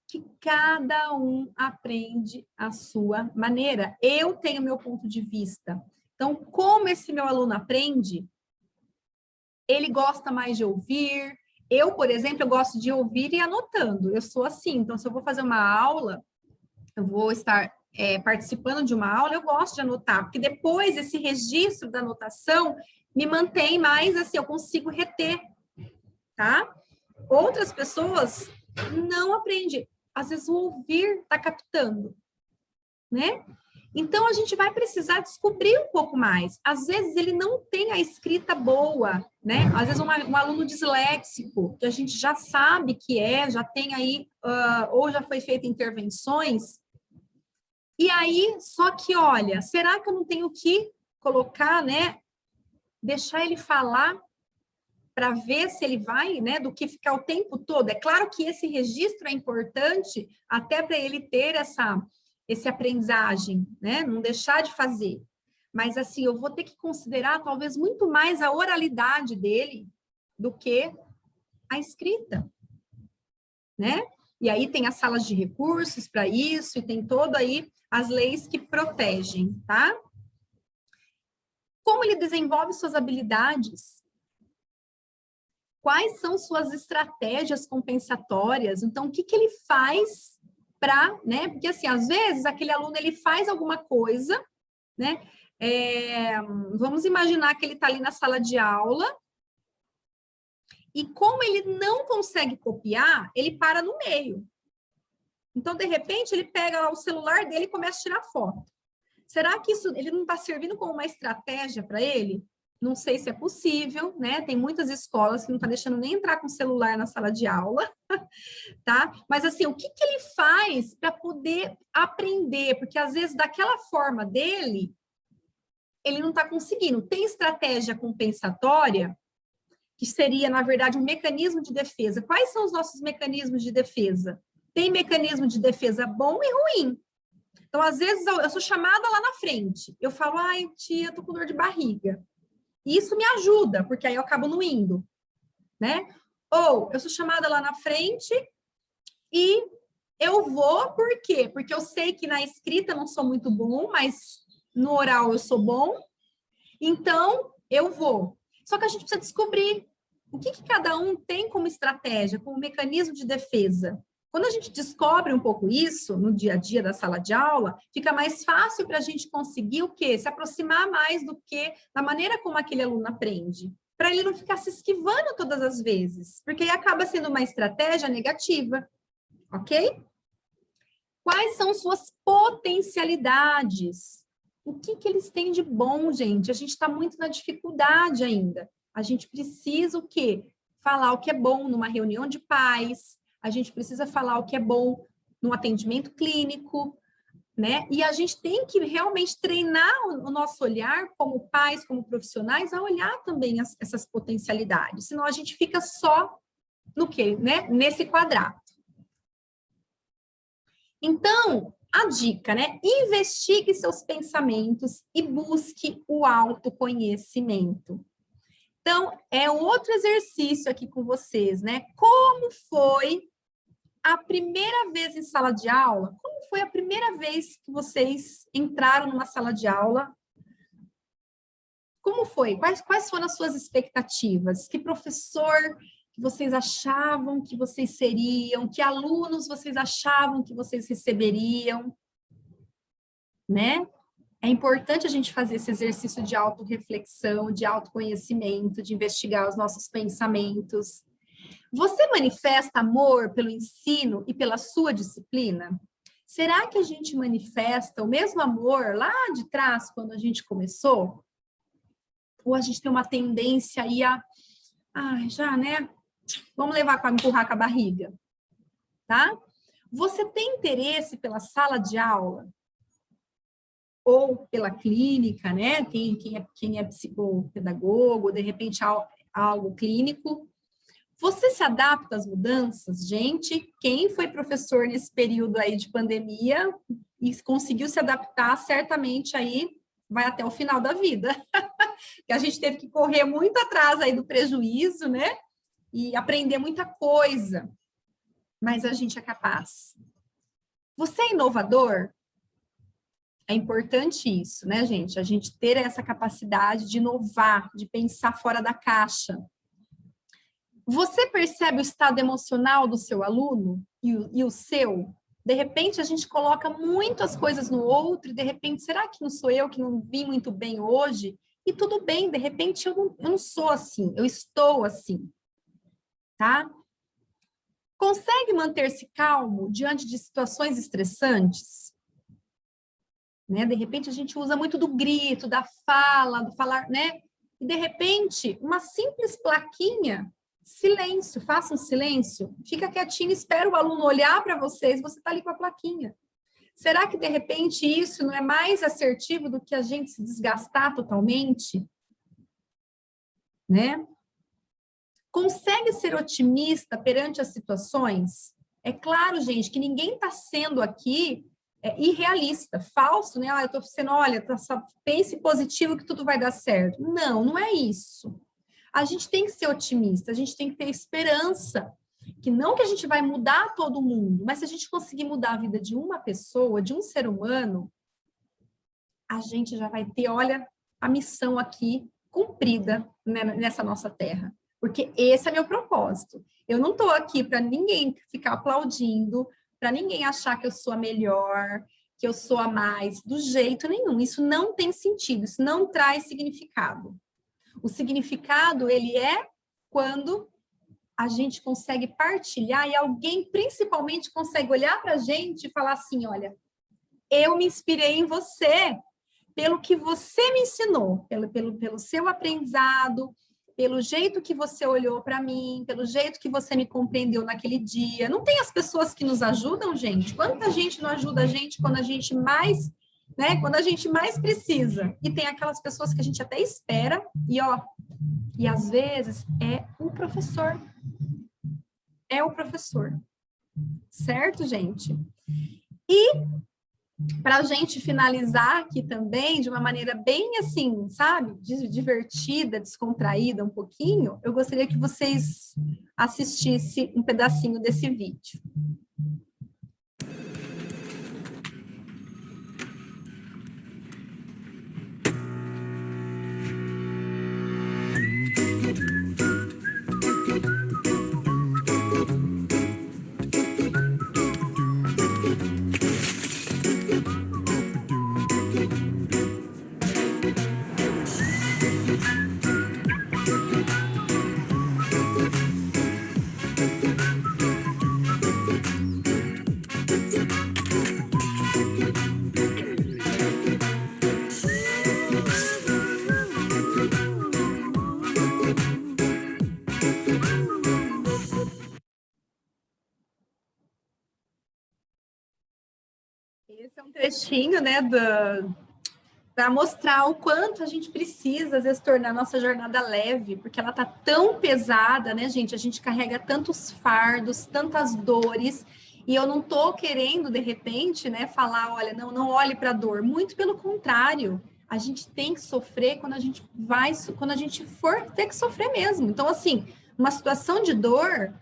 Que cada um aprende à sua maneira. Eu tenho meu ponto de vista. Então, como esse meu aluno aprende, ele gosta mais de ouvir. Eu, por exemplo, eu gosto de ouvir e anotando. Eu sou assim. Então, se eu vou fazer uma aula, eu vou estar participando de uma aula, eu gosto de anotar, porque depois esse registro da anotação me mantém mais assim, eu consigo reter, tá? Outras pessoas não aprendem. Às vezes o ouvir está captando, né? Então, a gente vai precisar descobrir um pouco mais. Às vezes, ele não tem a escrita boa, né? Às vezes, um aluno disléxico, que a gente já sabe que já tem aí, ou já foi feita intervenções. E aí, só que, olha, será que eu não tenho que colocar, né? Deixar ele falar para ver se ele vai, né? Do que ficar o tempo todo. É claro que esse registro é importante até para ele ter esse aprendizagem, né? Não deixar de fazer. Mas, assim, eu vou ter que considerar, talvez, muito mais a oralidade dele do que a escrita, né? E aí tem as salas de recursos para isso, e tem todo aí as leis que protegem, tá? Como ele desenvolve suas habilidades? Quais são suas estratégias compensatórias? Então, o que que ele faz para, né? Porque, assim, às vezes, aquele aluno, ele faz alguma coisa, né? Vamos imaginar que ele está ali na sala de aula e como ele não consegue copiar, ele para no meio. Então, de repente, ele pega lá o celular dele e começa a tirar foto. Será que isso ele não está servindo como uma estratégia para ele? Não sei se é possível, né? Tem muitas escolas que não estão deixando nem entrar com celular na sala de aula, tá? Mas assim, o que que ele faz para poder aprender? Porque às vezes daquela forma dele, ele não está conseguindo. Tem estratégia compensatória, que seria, na verdade, um mecanismo de defesa. Quais são os nossos mecanismos de defesa? Tem mecanismo de defesa bom e ruim. Então, às vezes, eu sou chamada lá na frente. Eu falo, ai, tia, tô com dor de barriga. E isso me ajuda, porque aí eu acabo não indo, né? Ou eu sou chamada lá na frente e eu vou, por quê? Porque eu sei que na escrita eu não sou muito bom, mas no oral eu sou bom, então eu vou. Só que a gente precisa descobrir o que que cada um tem como estratégia, como mecanismo de defesa. Quando a gente descobre um pouco isso no dia a dia da sala de aula, fica mais fácil para a gente conseguir o quê? Se aproximar mais do que da maneira como aquele aluno aprende. Para ele não ficar se esquivando todas as vezes, porque aí acaba sendo uma estratégia negativa, ok? Quais são suas potencialidades? O que que eles têm de bom, gente? A gente está muito na dificuldade ainda. A gente precisa o quê? Falar o que é bom numa reunião de pais, a gente precisa falar o que é bom no atendimento clínico, né? E a gente tem que realmente treinar o nosso olhar como pais, como profissionais, a olhar também essas potencialidades, senão a gente fica só no quê, né? Nesse quadrado. Então, a dica, né? Investigue seus pensamentos e busque o autoconhecimento. Então, é outro exercício aqui com vocês, né? Como foi a primeira vez em sala de aula? Como foi a primeira vez que vocês entraram numa sala de aula? Como foi? Quais foram as suas expectativas? Que professor que vocês achavam que vocês seriam? Que alunos vocês achavam que vocês receberiam? Né? É importante a gente fazer esse exercício de autorreflexão, de autoconhecimento, de investigar os nossos pensamentos. Você manifesta amor pelo ensino e pela sua disciplina? Será que a gente manifesta o mesmo amor lá de trás, quando a gente começou? Ou a gente tem uma tendência aí a... já, né? Vamos levar para empurrar com a barriga, tá? Você tem interesse pela sala de aula? Ou pela clínica, né? Quem é psicopedagogo, de repente algo clínico. Você se adapta às mudanças? Gente, quem foi professor nesse período aí de pandemia e conseguiu se adaptar, certamente aí vai até o final da vida. Que a gente teve que correr muito atrás aí do prejuízo, né? E aprender muita coisa. Mas a gente é capaz. Você é inovador? É importante isso, né, gente? A gente ter essa capacidade de inovar, de pensar fora da caixa. Você percebe o estado emocional do seu aluno e o seu? De repente, a gente coloca muitas coisas no outro, e de repente, será que não sou eu que não vim muito bem hoje? E tudo bem, de repente, eu não sou assim, eu estou assim, tá? Consegue manter-se calmo diante de situações estressantes? Né? De repente, a gente usa muito do grito, da fala, do falar, né? E, de repente, uma simples plaquinha, silêncio, faça um silêncio, fica quietinho, espera o aluno olhar para vocês, você está ali com a plaquinha. Será que, de repente, isso não é mais assertivo do que a gente se desgastar totalmente? Né? Consegue ser otimista perante as situações? É claro, gente, que ninguém está sendo aqui irrealista, falso, né? Eu estou sendo, olha, só pense positivo que tudo vai dar certo. Não, não é isso. A gente tem que ser otimista, a gente tem que ter esperança, que não que a gente vai mudar todo mundo, mas se a gente conseguir mudar a vida de uma pessoa, de um ser humano, a gente já vai ter, olha, a missão aqui cumprida, né, nessa nossa terra. Porque esse é meu propósito. Eu não estou aqui para ninguém ficar aplaudindo, para ninguém achar que eu sou a melhor, que eu sou a mais, do jeito nenhum. Isso não tem sentido, isso não traz significado. O significado, ele é quando a gente consegue partilhar e alguém, principalmente, consegue olhar para a gente e falar assim, olha, eu me inspirei em você. pelo que você me ensinou, pelo seu aprendizado, pelo jeito que você olhou para mim, pelo jeito que você me compreendeu naquele dia. Não tem as pessoas que nos ajudam, gente? Quanta gente não ajuda a gente quando a gente mais, né? Quando a gente mais precisa. E tem aquelas pessoas que a gente até espera e às vezes é o professor. É o professor. Certo, gente? E para a gente finalizar aqui também, de uma maneira bem assim, sabe, divertida, descontraída um pouquinho, eu gostaria que vocês assistissem um pedacinho desse vídeo. Esse é um trechinho, né, para mostrar o quanto a gente precisa, às vezes, tornar a nossa jornada leve, porque ela tá tão pesada, né, gente? A gente carrega tantos fardos, tantas dores, e eu não tô querendo, de repente, né, falar, olha, não olhe para a dor. Muito pelo contrário, a gente tem que sofrer quando a gente for ter que sofrer mesmo. Então, assim, uma situação de dor,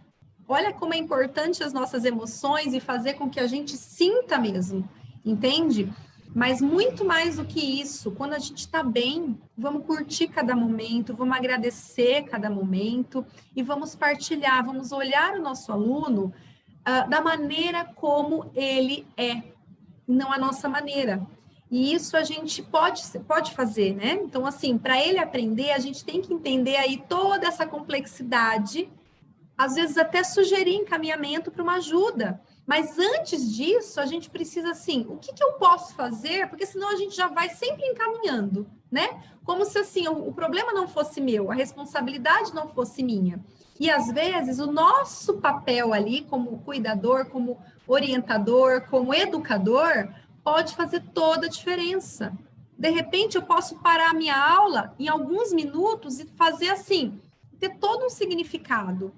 olha como é importante as nossas emoções e fazer com que a gente sinta mesmo, entende? Mas muito mais do que isso, quando a gente está bem, vamos curtir cada momento, vamos agradecer cada momento e vamos partilhar, vamos olhar o nosso aluno da maneira como ele é, não a nossa maneira. E isso a gente pode fazer, né? Então, assim, para ele aprender, a gente tem que entender aí toda essa complexidade, às vezes até sugerir encaminhamento para uma ajuda. Mas antes disso, a gente precisa, assim, o que eu posso fazer? Porque senão a gente já vai sempre encaminhando, né? Como se, assim, o problema não fosse meu, a responsabilidade não fosse minha. E, às vezes, o nosso papel ali, como cuidador, como orientador, como educador, pode fazer toda a diferença. De repente, eu posso parar a minha aula em alguns minutos e fazer assim, ter todo um significado,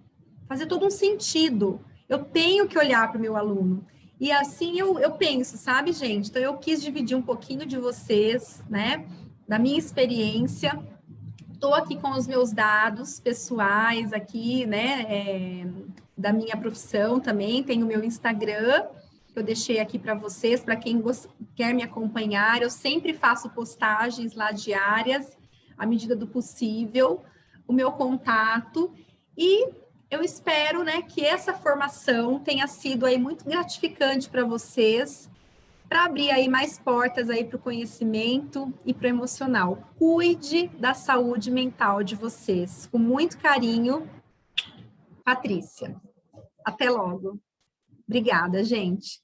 fazer todo um sentido. Eu tenho que olhar para o meu aluno. E assim eu penso, sabe, gente? Então, eu quis dividir um pouquinho de vocês, né? Da minha experiência. Estou aqui com os meus dados pessoais aqui, né? Da minha profissão também. Tenho o meu Instagram, que eu deixei aqui para vocês, para quem quer me acompanhar. Eu sempre faço postagens lá diárias, à medida do possível, o meu contato. E eu espero, né, que essa formação tenha sido aí muito gratificante para vocês, para abrir aí mais portas aí para o conhecimento e para o emocional. Cuide da saúde mental de vocês. Com muito carinho, Patrícia. Até logo. Obrigada, gente.